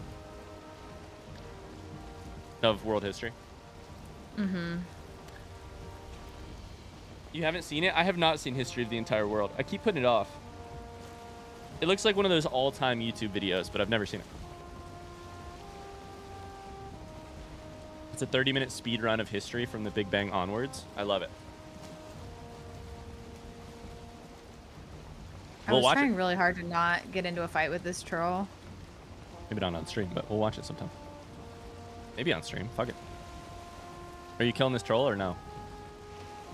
A: Of world history? You haven't seen it? I have not seen History of the Entire World. I keep putting it off. It looks like one of those all-time YouTube videos, but I've never seen it. It's a 30-minute speed run of history from the Big Bang onwards. I love it.
B: I was trying really hard to not get into a fight with this troll.
A: Maybe not on stream, but we'll watch it sometime. Maybe on stream. Fuck it. Are you killing this troll or no?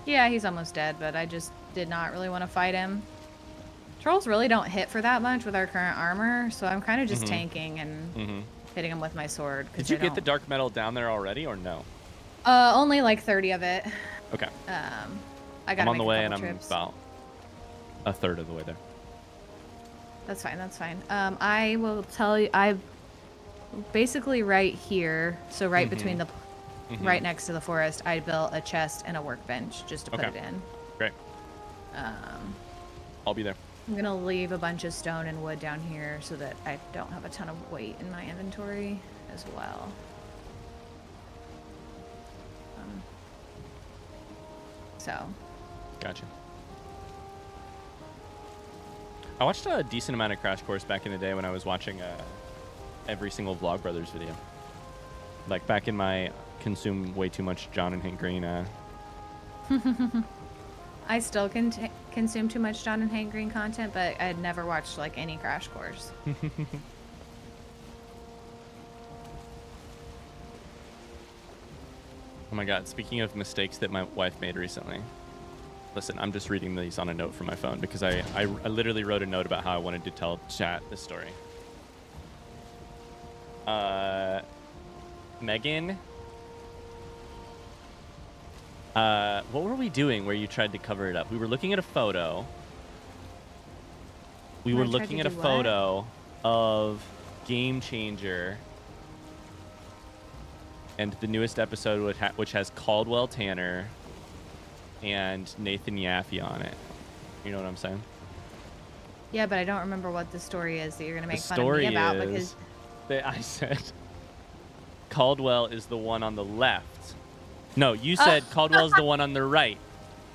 B: Yeah, he's almost dead, but I just did not really want to fight him. Trolls really don't hit for that much with our current armor, so I'm kind of just tanking and hitting him with my sword.
A: Did you get the dark metal down there already or no?
B: Only like 30 of it.
A: Okay.
B: I got
A: I'm on the way and
B: trips.
A: I'm about a third of the way there.
B: That's fine. That's fine. I will tell you. I basically right here, so right between the, right next to the forest, I built a chest and a workbench just to put it in.
A: Great. I'll be there.
B: I'm gonna leave a bunch of stone and wood down here so that I don't have a ton of weight in my inventory as well. So.
A: Gotcha. I watched a decent amount of Crash Course back in the day when I was watching every single Vlogbrothers video. Like back in my consume way too much John and Hank Green.
B: I still consume too much John and Hank Green content, but I'd never watched like any Crash Course.
A: Oh my god, speaking of mistakes that my wife made recently. Listen, I'm just reading these on a note from my phone because I literally wrote a note about how I wanted to tell chat this story. Megan, what were we doing where you tried to cover it up? We were looking at a photo. We were looking at a photo of Game Changer and the newest episode, which has Caldwell Tanner and Nathan Yaffe on it. You know what I'm saying?
B: Yeah, but I don't remember what the story is that you're going to make fun of me about because
A: I said Caldwell is the one on the left. No, you said Caldwell's the one on the right.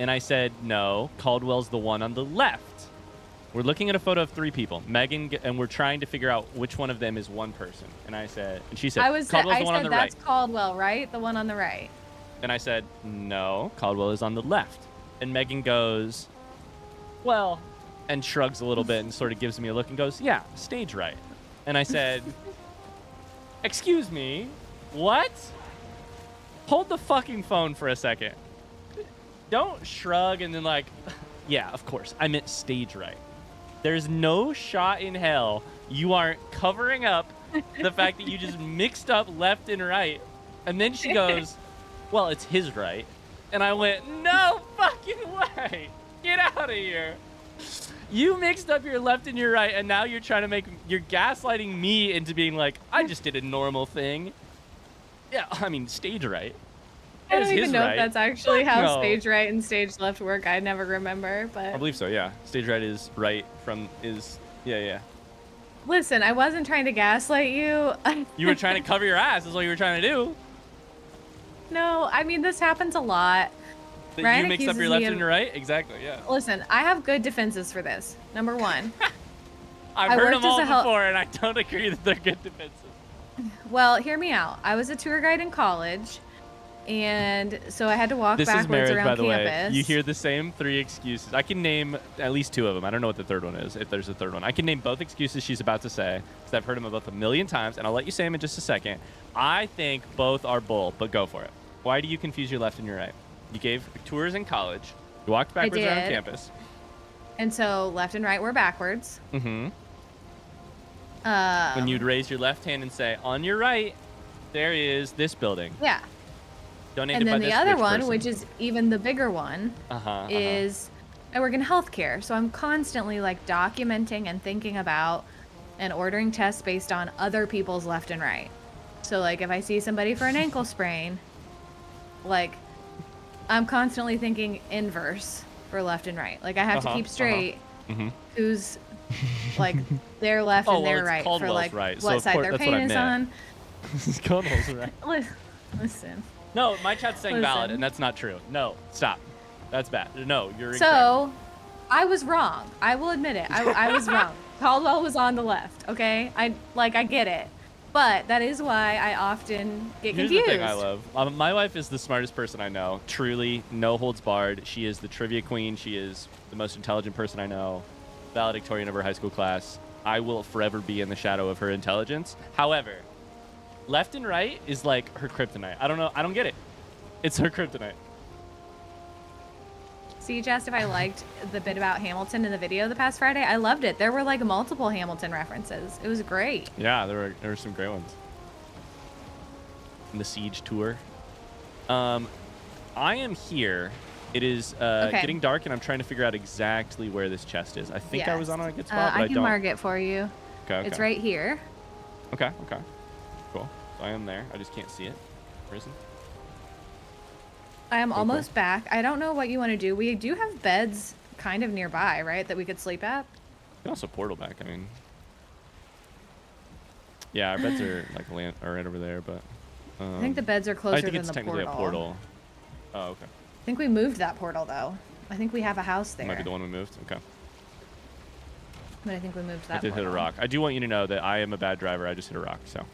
A: And I said, no, Caldwell's the one on the left. We're looking at a photo of 3 people. Megan, and we're trying to figure out which one of them is one person. And I said, and she said, Caldwell's the one on the right.
B: That's Caldwell, right? The one on the right.
A: And I said, no, Caldwell is on the left. And Megan goes, well, and shrugs a little bit and sort of gives me a look and goes, yeah, stage right. And I said, excuse me, what? Hold the fucking phone for a second. don't shrug and then like, yeah, of course. I meant stage right. There's no shot in hell you aren't covering up the fact that you just mixed up left and right. And then she goes, well, it's his right. And I went, no fucking way. Get out of here. You mixed up your left and your right, and now you're you're gaslighting me into being like, I just did a normal thing. Yeah, I mean, stage right.
B: I don't even know if that's actually how
A: No.
B: stage right and stage left work. I never remember, but
A: I believe so, yeah. Stage right is right yeah.
B: listen, I wasn't trying to gaslight you.
A: You were trying to cover your ass, is what you were trying to do.
B: No, I mean, this happens a lot.
A: That
B: Ryan
A: you mixed up
B: accuses
A: your
B: me
A: left
B: of-
A: and your right? Exactly, yeah.
B: Listen, I have good defenses for this. Number one.
A: I've
B: I
A: heard
B: worked
A: them all
B: as a
A: before, and I don't agree that they're good defenses.
B: Well, hear me out. I was a tour guide in college, and so I had to walk
A: This is
B: backwards
A: marriage,
B: around
A: by the
B: campus.
A: way. You hear the same 3 excuses. I can name at least 2 of them. I don't know what the third one is, if there's a third one. I can name both excuses she's about to say, because I've heard them both a million times, and I'll let you say them in just a second. I think both are bull, but go for it. Why do you confuse your left and your right? You gave tours in college. You walked backwards around
B: did.
A: campus.
B: And so left and right were backwards.
A: Mm-hmm. When you'd raise your left hand and say, on your right, there is this building.
B: Yeah.
A: Donated
B: And
A: by
B: then the
A: this
B: other
A: rich
B: one,
A: person.
B: which is even the bigger one, is I work in healthcare. So I'm constantly like documenting and thinking about and ordering tests based on other people's left and right. So like if I see somebody for an ankle sprain, like I'm constantly thinking inverse for left and right. Like I have to keep straight who's like their left and their right for like
A: right.
B: what
A: So
B: side their
A: that's what I
B: pain is
A: meant.
B: on.
A: It's Caldwell's right.
B: Listen.
A: No, my chat's saying valid,
B: Listen.
A: and that's not true. No, stop. That's bad. No, you're incorrect.
B: So, I was wrong. I will admit it. I was wrong. Caldwell was on the left. Okay, I get it, but that is why I often get
A: Here's
B: confused.
A: the thing I love. My wife is the smartest person I know. Truly, no holds barred. She is the trivia queen. She is the most intelligent person I know. Valedictorian of her high school class. I will forever be in the shadow of her intelligence. However, left and right is like her kryptonite. I don't know. I don't get it. It's her kryptonite.
B: Siege asked if I liked the bit about Hamilton in the video the past Friday. I loved it. There were like multiple Hamilton references. It was great.
A: Yeah, there were some great ones. And the siege tour. I am here. It is getting dark, and I'm trying to figure out exactly where this chest is. I think I was on a good spot, but I
B: can
A: don't.
B: mark it for you.
A: Okay.
B: It's right here.
A: Okay. Cool. So I am there. I just can't see it. Prison.
B: I am
A: Cool.
B: almost back. I don't know what you want to do. We do have beds kind of nearby, right, that we could sleep at?
A: You can also portal back. I mean, yeah, our beds are like are right over there, but
B: I think the beds are
A: I
B: closer
A: think
B: than
A: it's
B: the
A: technically
B: portal.
A: a portal. Oh, okay.
B: I think we moved that portal, though. I think we have a house there.
A: Might be the one we moved. Okay.
B: But I think we moved that
A: I did hit a
B: portal.
A: rock. I do want you to know that I am a bad driver. I just hit a rock, so.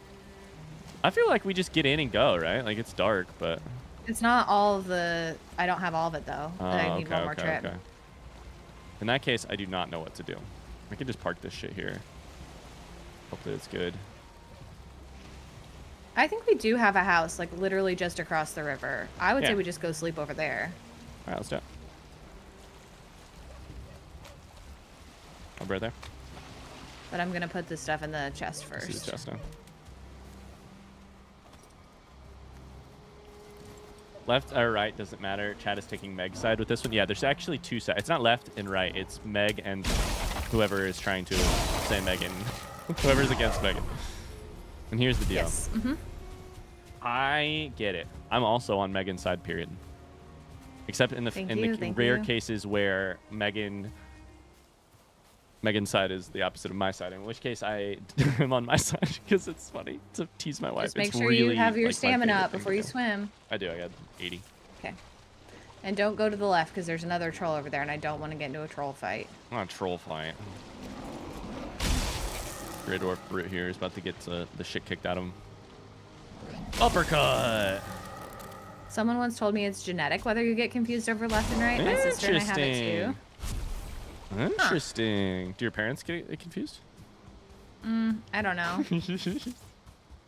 A: I feel like we just get in and go, right? Like, it's dark, but.
B: It's not all of the... I don't have all of it, though. I need one more trip.
A: Okay. In that case, I do not know what to do. I can just park this shit here. Hopefully it's good.
B: I think we do have a house, like, literally just across the river. I would say
A: Yeah.
B: we just go sleep over there.
A: All right, let's do it. I'll be right there.
B: But I'm going to put this stuff in the chest
A: I see the
B: first.
A: chest now. Left or right doesn't matter. Chad is taking Meg's side with this one. Yeah, there's actually 2 sides. It's not left and right. It's Meg and whoever is trying to say Megan. Whoever's against Megan. And here's the deal.
B: Yes. Mm-hmm.
A: I get it. I'm also on Megan's side, period. Except in the
B: Thank
A: rare
B: you.
A: cases where Megan's side is the opposite of my side, in which case I am on my side because it's funny to tease my wife.
B: Just make
A: It's
B: sure
A: really,
B: you have your
A: like, my
B: stamina
A: favorite
B: up
A: thing
B: before
A: to
B: you
A: do.
B: swim.
A: I do. I got 80.
B: Okay. And don't go to the left because there's another troll over there, and I don't want to get into a troll fight.
A: I'm on a troll fight. Grey Dwarf Brute here is about to get the shit kicked out of him. Uppercut!
B: Someone once told me it's genetic whether you get confused over left and right. My sister and I have it too.
A: Interesting. Do your parents get confused?
B: I don't know.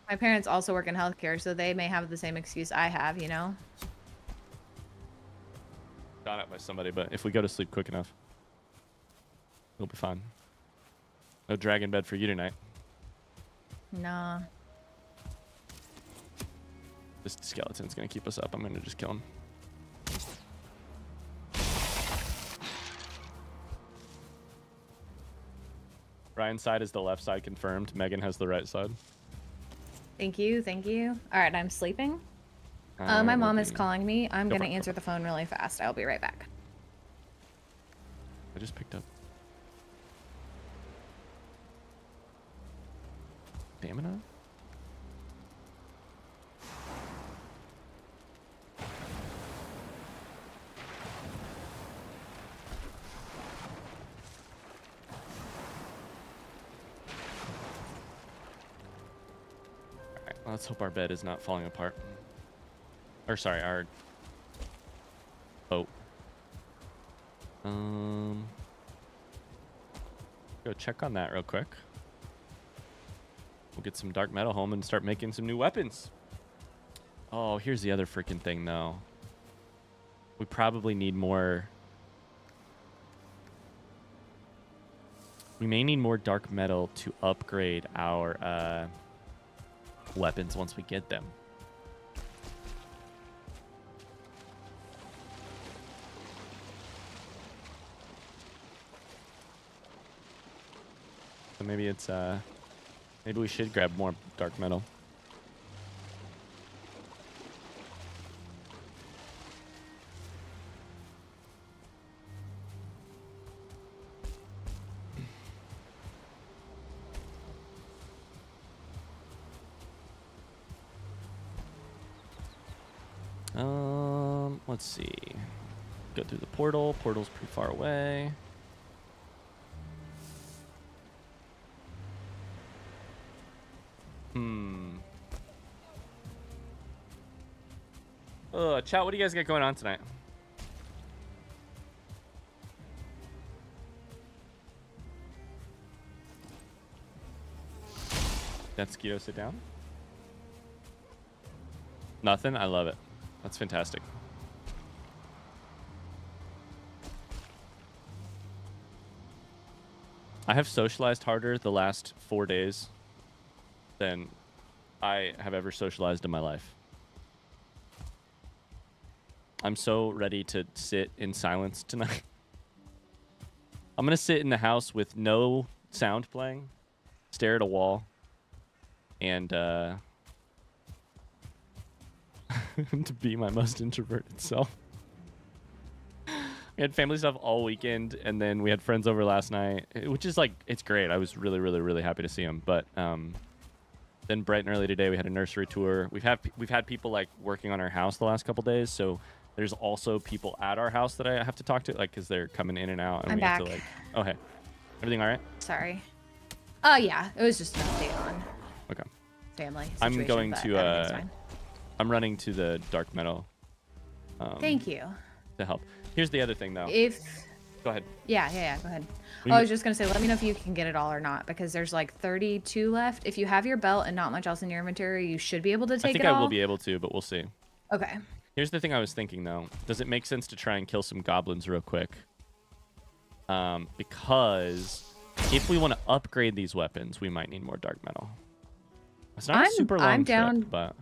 B: My parents also work in healthcare, so they may have the same excuse I have, you know?
A: Shot at by somebody, but if we go to sleep quick enough, it'll be fine. No dragon bed for you tonight.
B: Nah.
A: This skeleton's gonna keep us up. I'm gonna just kill him. Ryan's side is the left side confirmed. Megan has the right side.
B: Thank you, thank you. All right, I'm sleeping. My mom is calling me. I'm gonna answer the phone really fast. I'll be right back.
A: I just picked up stamina. Alright, let's hope our bed is not falling apart. Or sorry, our boat. Go check on that real quick. We'll get some dark metal home and start making some new weapons. Oh, here's the other freaking thing, though. We probably need more. We may need more dark metal to upgrade our weapons once we get them. So maybe it's maybe we should grab more dark metal. Let's see. Go through the portal. Portal's pretty far away. Chat, what do you guys got going on tonight? Deathsquito, sit down. Nothing? I love it. That's fantastic. I have socialized harder the last 4 days than I have ever socialized in my life. I'm so ready to sit in silence tonight. I'm going to sit in the house with no sound playing, stare at a wall, and to be my most introverted self. We had family stuff all weekend, and then we had friends over last night, which is like, it's great. I was really, really, really happy to see them. But then bright and early today, we had a nursery tour. We've had people like working on our house the last couple days, so there's also people at our house that I have to talk to, like, because they're coming in and out, and
B: I'm back.
A: have to like. Oh hey, everything all right?
B: Sorry. Oh yeah, it was just an update on.
A: Okay.
B: Family.
A: I'm going to. I'm running to the dark metal.
B: Thank you.
A: To help. Here's the other thing, though. Go ahead.
B: Yeah, go ahead. I was just going to say, let me know if you can get it all or not, because there's like 32 left. If you have your belt and not much else in your inventory, you should be able to take it all.
A: I think I will be able to, but we'll see.
B: Okay.
A: Here's the thing I was thinking, though. Does it make sense to try and kill some goblins real quick? Because if we want to upgrade these weapons, we might need more dark metal. It's not a super long trip, but...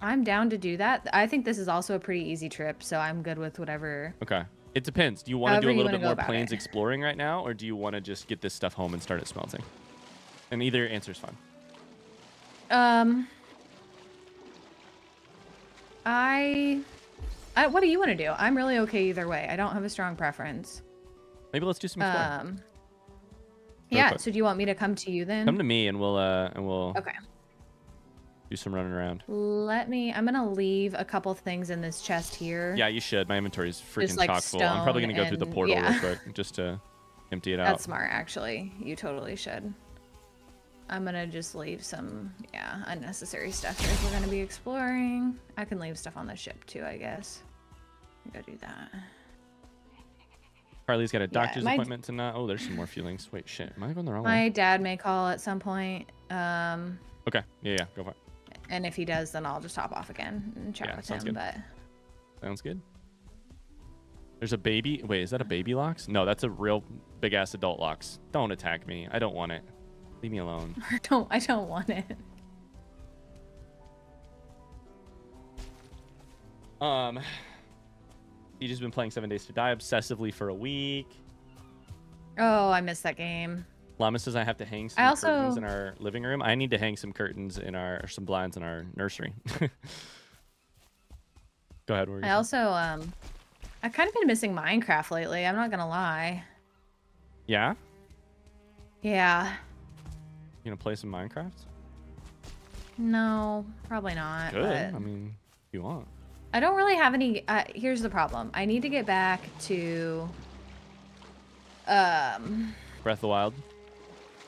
B: I'm down to do that. I think this is also a pretty easy trip, so I'm good with whatever.
A: Okay. It depends. Do you want to do a little bit more plains exploring right now, or do you want to just get this stuff home and start it smelting? And either answer is fine.
B: What do you want to do? I'm really okay either way. I don't have a strong preference.
A: Maybe let's do some exploring.
B: Yeah. So do you want me to come to you then?
A: Come to me, and we'll
B: Okay.
A: Do some running around.
B: I'm gonna leave a couple things in this chest here.
A: Yeah, you should. My inventory is freaking chock full. I'm probably gonna go through the portal real quick just to empty it out.
B: That's smart, actually. You totally should. I'm gonna just leave some, unnecessary stuff here if we're gonna be exploring. I can leave stuff on the ship too, I guess. Go do that.
A: Carly's got a doctor's appointment tonight. Oh, there's some more feelings. Wait, shit. Am I going the wrong way?
B: My dad may call at some point.
A: Okay. Yeah. Go for it.
B: And if he does, then I'll just hop off again and chat with him.
A: Good.
B: But
A: sounds good. There's a baby. Wait, is that a baby Lox? No, that's a real big ass adult Lox. Don't attack me. I don't want it. Leave me alone.
B: I don't want it.
A: He just been playing 7 Days to Die obsessively for a week.
B: Oh, I missed that game.
A: Llama says I have to hang some curtains in our living room. I need to hang some curtains in or some blinds in our nursery. Go ahead.
B: I also, I've kind of been missing Minecraft lately. I'm not gonna lie.
A: Yeah?
B: Yeah.
A: You gonna play some Minecraft?
B: No, probably not.
A: Good.
B: But
A: I mean, if you want.
B: I don't really have any. Here's the problem. I need to get back to.
A: Breath of the Wild.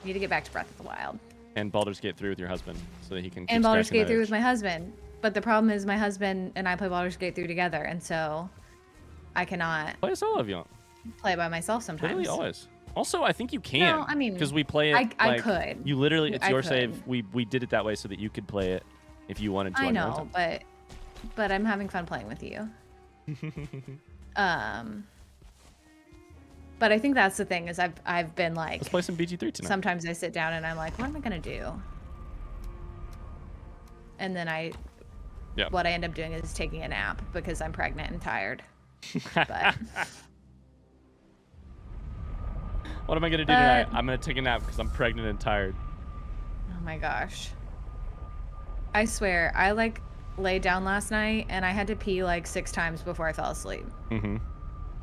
B: Need to get back to Breath of the Wild.
A: And Baldur's Gate 3 with your husband, so that he can.
B: And Baldur's Gate 3 with my husband. But the problem is my husband and I play Baldur's Gate 3 together, and so I cannot
A: play a solo if you want.
B: Play by myself sometimes.
A: Literally always. Also, I think you can.
B: No, I mean,
A: because we play it.
B: I could.
A: You literally, it's your save. We did it that way so that you could play it if you wanted to.
B: I know, but I'm having fun playing with you. But I think that's the thing is I've been like.
A: Let's play some BG3 tonight.
B: Sometimes I sit down and I'm like, what am I gonna do? And then what I end up doing is taking a nap because I'm pregnant and tired. But.
A: What am I gonna do tonight? I'm gonna take a nap because I'm pregnant and tired.
B: Oh my gosh. I swear, I like laid down last night and I had to pee like 6 times before I fell asleep.
A: Mm-hmm.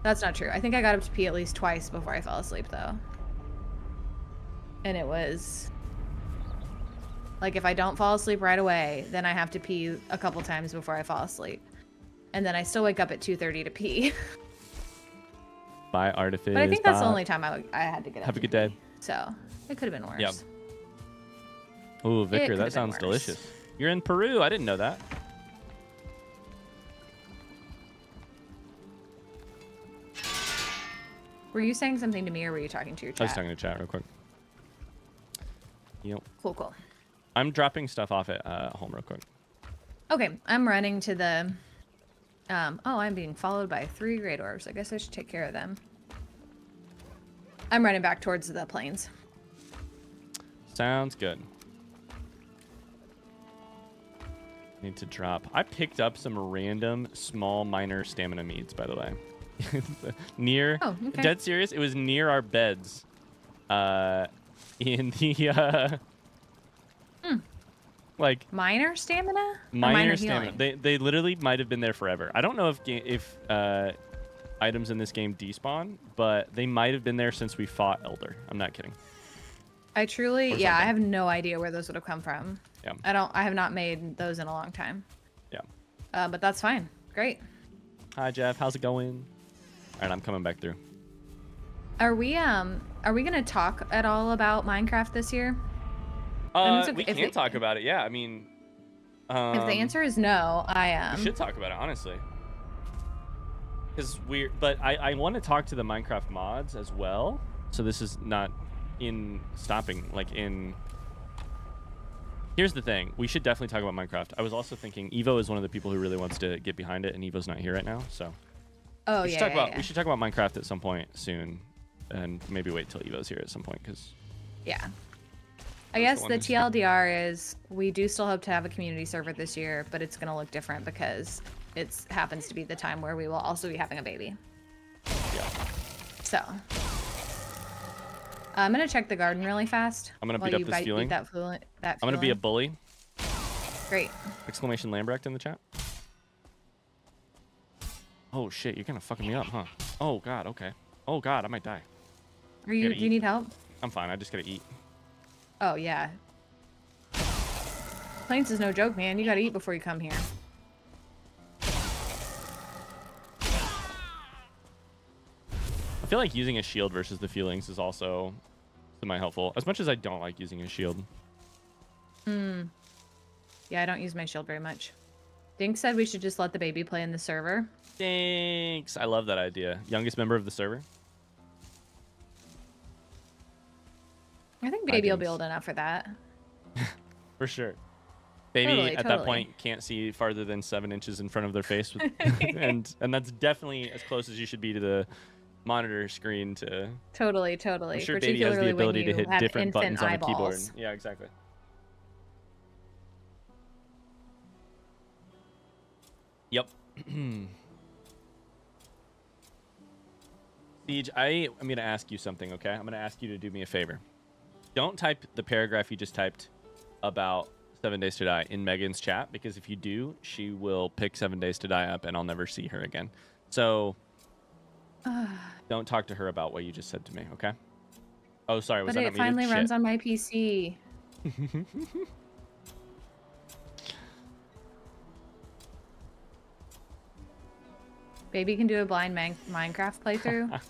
B: That's not true. I think I got up to pee at least twice before I fell asleep though. And it was like if I don't fall asleep right away, then I have to pee a couple times before I fall asleep. And then I still wake up at 2:30 to pee.
A: By artifice.
B: But I think that's the only time I had to get up.
A: Have a good day.
B: So it could have been worse.
A: Yep. Ooh, Vicar, that sounds delicious. You're in Peru. I didn't know that.
B: Were you saying something to me or were you talking to your chat?
A: I was talking to chat real quick. Yep.
B: Cool, cool.
A: I'm dropping stuff off at home real quick.
B: Okay, I'm running to the... oh, I'm being followed by 3 great orbs. I guess I should take care of them. I'm running back towards the plains.
A: Sounds good. Need to drop. I picked up some random small minor stamina meads, by the way. Near. Oh, okay. Dead serious. It was near our beds. In the like
B: minor stamina.
A: Minor stamina. They literally might have been there forever. I don't know if items in this game despawn, but they might have been there since we fought Elder. I'm not kidding.
B: I truly, yeah, I have no idea where those would have come from.
A: Yeah.
B: I have not made those in a long time.
A: Yeah.
B: But that's fine. Great.
A: Hi Jeff, how's it going? All right, I'm coming back through.
B: Are we gonna talk at all about Minecraft this year?
A: We can talk about it. Yeah, I mean,
B: if the answer is no,
A: we should talk about it honestly. Because but I want to talk to the Minecraft mods as well. So this is not in stopping Here's the thing. We should definitely talk about Minecraft. I was also thinking Evo is one of the people who really wants to get behind it, and Evo's not here right now, so.
B: Oh,
A: we should talk about Minecraft at some point soon, and maybe wait till Evo's here at some point, because.
B: Yeah. I guess the TLDR is we do still hope to have a community server this year, but it's gonna look different because it happens to be the time where we will also be having a baby.
A: Yeah.
B: So. I'm gonna check the garden really fast.
A: I'm gonna beat up this feeling.
B: I'm
A: gonna be a bully.
B: Great.
A: Exclamation Lambrecht in the chat. Oh shit, you're gonna fucking me up, huh? Oh god, okay. Oh god, I might die.
B: Do you need help?
A: I'm fine, I just gotta eat.
B: Oh yeah. Plains is no joke, man. You gotta eat before you come here.
A: I feel like using a shield versus the feelings is also semi-helpful. As much as I don't like using a shield.
B: Yeah, I don't use my shield very much. Dink said we should just let the baby play in the server.
A: Thanks. I love that idea. Youngest member of the server?
B: I think baby will be old enough for that.
A: For sure. Baby
B: Totally,
A: at that point can't see farther than 7 inches in front of their face, and that's definitely as close as you should be to the monitor screen to.
B: Totally.
A: I'm sure baby has the ability to hit different buttons on a keyboard. Yeah, exactly. Yep. Siege, I'm going to ask you something, okay? I'm going to ask you to do me a favor. Don't type the paragraph you just typed about 7 Days to Die in Megan's chat, because if you do, she will pick 7 Days to Die up and I'll never see her again. So don't talk to her about what you just said to me, okay? Oh, sorry. Was
B: but
A: that
B: it finally runs on my PC. Baby can do a blind Minecraft playthrough.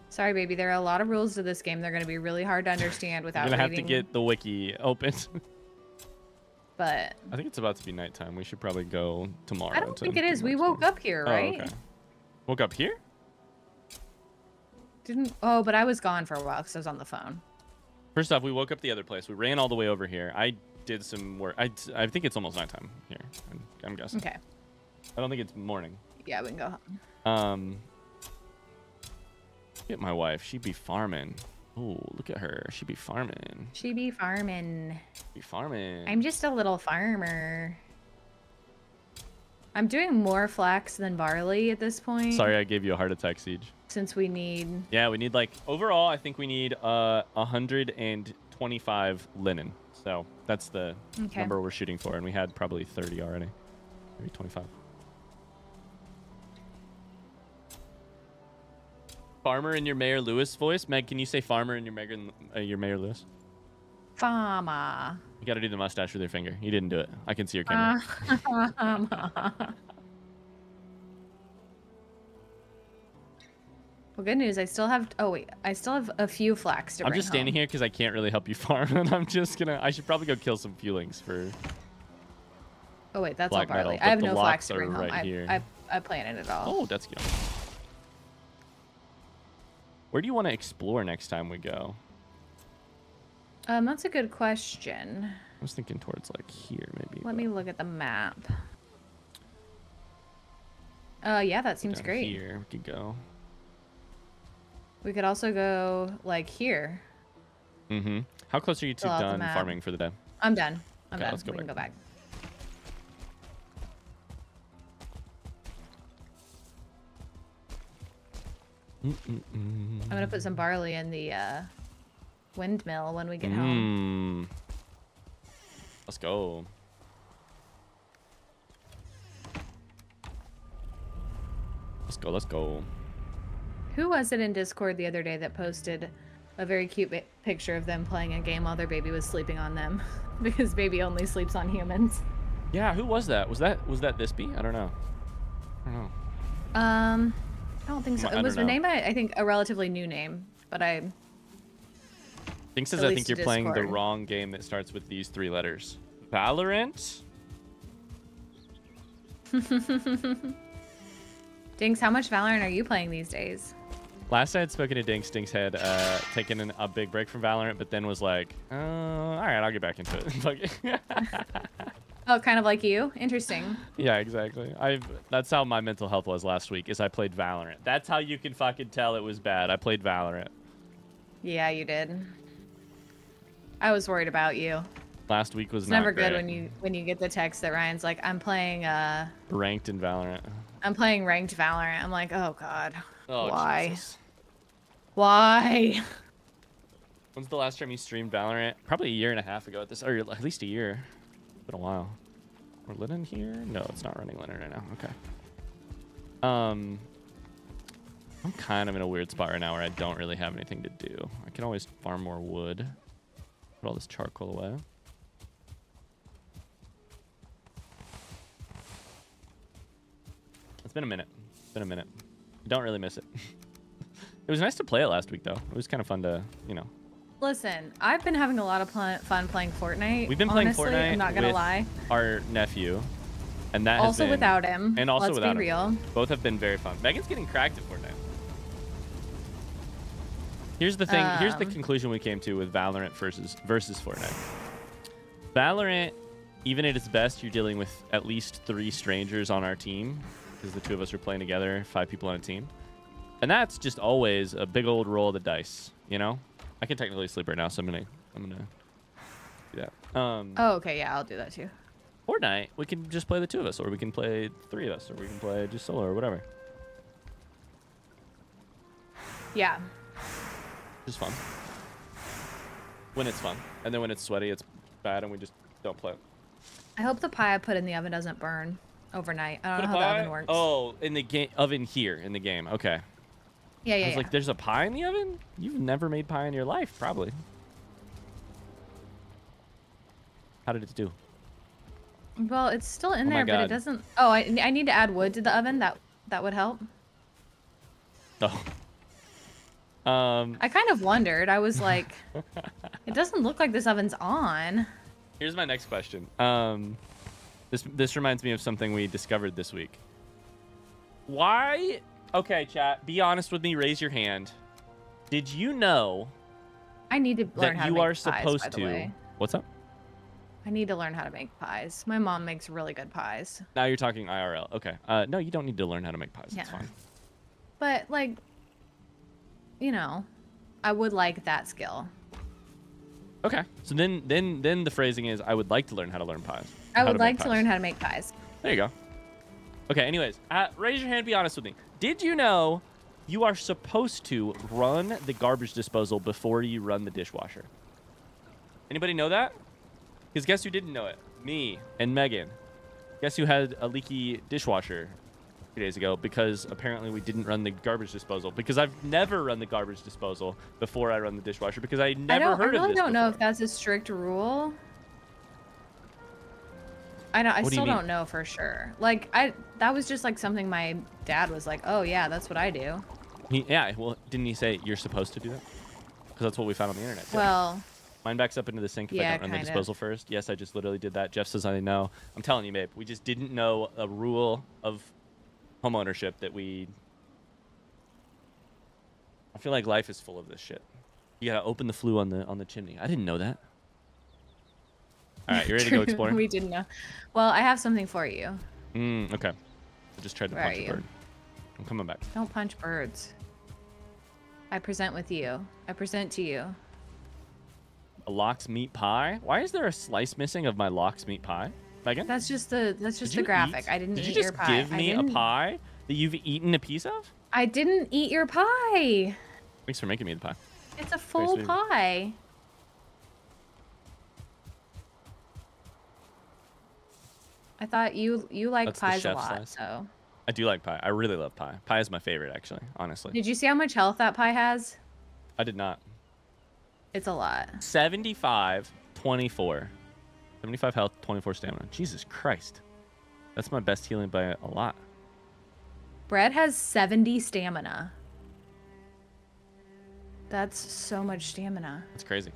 B: Sorry, baby. There are a lot of rules to this game. They're going to be really hard to understand without
A: You're gonna
B: reading.
A: have to get the wiki open.
B: But
A: I think it's about to be nighttime. We should probably go tomorrow.
B: I don't think it is. We woke up here, right?
A: Oh, okay. Woke up here?
B: Didn't. Oh, but I was gone for a while because I was on the phone.
A: First off, we woke up the other place. We ran all the way over here. I did some work. I think it's almost nighttime here. I'm guessing.
B: Okay.
A: I don't think it's morning.
B: Yeah, we can go home.
A: Look at my wife. She be farming. Oh, look at her. She be farming.
B: She be farming.
A: Be farming.
B: I'm just a little farmer. I'm doing more flax than barley at this point.
A: Sorry, I gave you a heart attack, Siege.
B: Since we need...
A: Yeah, we need like... Overall, I think we need 125 linen. So that's the number we're shooting for. And we had probably 30 already. Maybe 25. Farmer in your Mayor Lewis voice. Meg, can you say farmer in your Mayor Lewis?
B: Farmer.
A: You got to do the mustache with your finger. You didn't do it. I can see your camera.
B: Well, good news. I still have... Oh, wait. I still have a few flax to bring
A: I'm just standing here because I can't really help you farm. And I'm just going to... I should probably go kill some fewlings for...
B: Oh, wait. That's all barley.
A: Metal,
B: I have no flax to bring home.
A: Right
B: I planted it all.
A: Oh, that's good. Where do you want to explore next time we go?
B: That's a good question.
A: I was thinking towards like here, maybe.
B: Let me look at the map. Yeah, that seems great.
A: Here we could go.
B: We could also go like here.
A: Mm-hmm. How close are you to done farming for the day?
B: I'm done. I'm done.
A: Let's go
B: we can go back. I'm gonna put some barley in the windmill when we get home.
A: Let's go. Let's go.
B: Who was it in Discord the other day that posted a very cute picture of them playing a game while their baby was sleeping on them? Because baby only sleeps on humans.
A: Yeah, who was that? Was that Thispy? I don't know.
B: I don't think so. It was named by, I think, a relatively new name, but I...
A: Dink says, I think you're playing the wrong game that starts with these 3 letters. Valorant?
B: Dinks, how much Valorant are you playing these days?
A: Last I had spoken to Dinks, Dinks had taken a big break from Valorant, but then was like, all right, I'll get back into it.
B: Oh, kind of like you? Interesting.
A: Yeah, exactly. That's how my mental health was last week, is I played Valorant. That's how you can fucking tell it was bad. I played Valorant.
B: Yeah, you did. I was worried about you.
A: Last week was
B: it's
A: not
B: never
A: great.
B: Good when you get the text that Ryan's like, I'm playing
A: ranked in Valorant.
B: I'm playing ranked Valorant. I'm like, oh god.
A: Oh,
B: why?
A: Jesus.
B: Why?
A: When's the last time you streamed Valorant? Probably a year and a half ago at this, or at least a year. It's been a while. We're linen here? No, it's not running linen right now. Okay. I'm kind of in a weird spot right now where I don't really have anything to do. I can always farm more wood. Put all this charcoal away. It's been a minute. It's been a minute. Don't really miss it. It was nice to play it last week, though. It was kind of fun to, you know.
B: Listen, I've been having a lot of fun playing Fortnite.
A: We've been playing Fortnite.
B: I'm not gonna lie.
A: Our nephew, and that
B: also
A: has been,
B: without him.
A: and also
B: Let's
A: without
B: be
A: him.
B: real.
A: Both have been very fun. Megan's getting cracked at Fortnite. Here's the thing. Here's the conclusion we came to with Valorant versus Fortnite. Valorant, even at its best, you're dealing with at least 3 strangers on our team because the 2 of us are playing together, 5 people on a team. And that's just always a big old roll of the dice, you know? I can technically sleep right now, so I'm gonna do that.
B: Oh, okay, yeah, I'll do that too.
A: Fortnite, we can just play the 2 of us, or we can play 3 of us, or we can play just solo or whatever.
B: Yeah.
A: Just fun. When it's fun. And then when it's sweaty, it's bad, and we just don't play.
B: I hope the pie I put in the oven doesn't burn overnight. I don't know how the oven works.
A: Oh, in the game oven here in the game. Okay.
B: Yeah, yeah,
A: I was like, there's a pie in the oven? You've never made pie in your life, probably. How did it do?
B: Well, it's still in
A: Oh my
B: there, but
A: God.
B: it doesn't. Oh, I need to add wood to the oven. That would help.
A: Oh.
B: I kind of wondered. I was like, it doesn't look like this oven's on.
A: Here's my next question. This reminds me of something we discovered this week. Why? Okay, chat. Be honest with me. Raise your hand. Did you know
B: I need to learn
A: that
B: how to
A: you
B: make
A: are
B: pies,
A: supposed
B: by the
A: to?
B: way.
A: What's up?
B: I need to learn how to make pies. My mom makes really good pies.
A: Now you're talking IRL. Okay. No, you don't need to learn how to make pies.
B: Yeah.
A: It's fine.
B: But like, you know, I would like that skill.
A: Okay. So then the phrasing is, I would like to learn how to learn pies.
B: I would like to learn how to make pies.
A: There you go. Okay. Anyways, raise your hand. Be honest with me. Did you know you are supposed to run the garbage disposal before you run the dishwasher? Anybody know that? Because guess who didn't know it? Me and Megan. Guess who had a leaky dishwasher 2 days ago? Because apparently we didn't run the garbage disposal. Because I've never run the garbage disposal before I run the dishwasher. Because I never heard of this
B: I really don't know
A: before.
B: if that's a strict rule. I still don't know for sure. Like that was just like something my dad was like, oh yeah, that's what I do.
A: Yeah, well, didn't he say you're supposed to do that? Because that's what we found on the internet.
B: Well,
A: mine backs up into the sink if
B: yeah,
A: I don't run the disposal first. Yes, I just literally did that. Jeff says I know. I'm telling you, babe, we just didn't know a rule of home ownership that we... I feel like life is full of this shit. You gotta open the flue on the chimney. I didn't know that. All right, you ready to go exploring?
B: We didn't know. Well, I have something for you.
A: Okay. I just tried to
B: Where
A: punch
B: are
A: a
B: you?
A: bird. I'm coming back.
B: Don't punch birds. I present with you. I present to you.
A: A lox meat pie? Why is there a slice missing of my lox meat pie? Megan?
B: That's just the graphic. I didn't eat your pie.
A: Did you just give me a pie that you've eaten a piece of?
B: I didn't eat your pie.
A: Thanks for making me the pie.
B: It's a full pie. I thought you like
A: That's
B: pies
A: the
B: a
A: chef's
B: lot,
A: slice.
B: so.
A: I do like pie. I really love pie. Pie is my favorite, actually, honestly.
B: Did you see how much health that pie has?
A: I did not.
B: It's a lot.
A: 75, 24. 75 health, 24 stamina. Jesus Christ. That's my best healing by a lot.
B: Bread has 70 stamina. That's so much stamina.
A: That's crazy.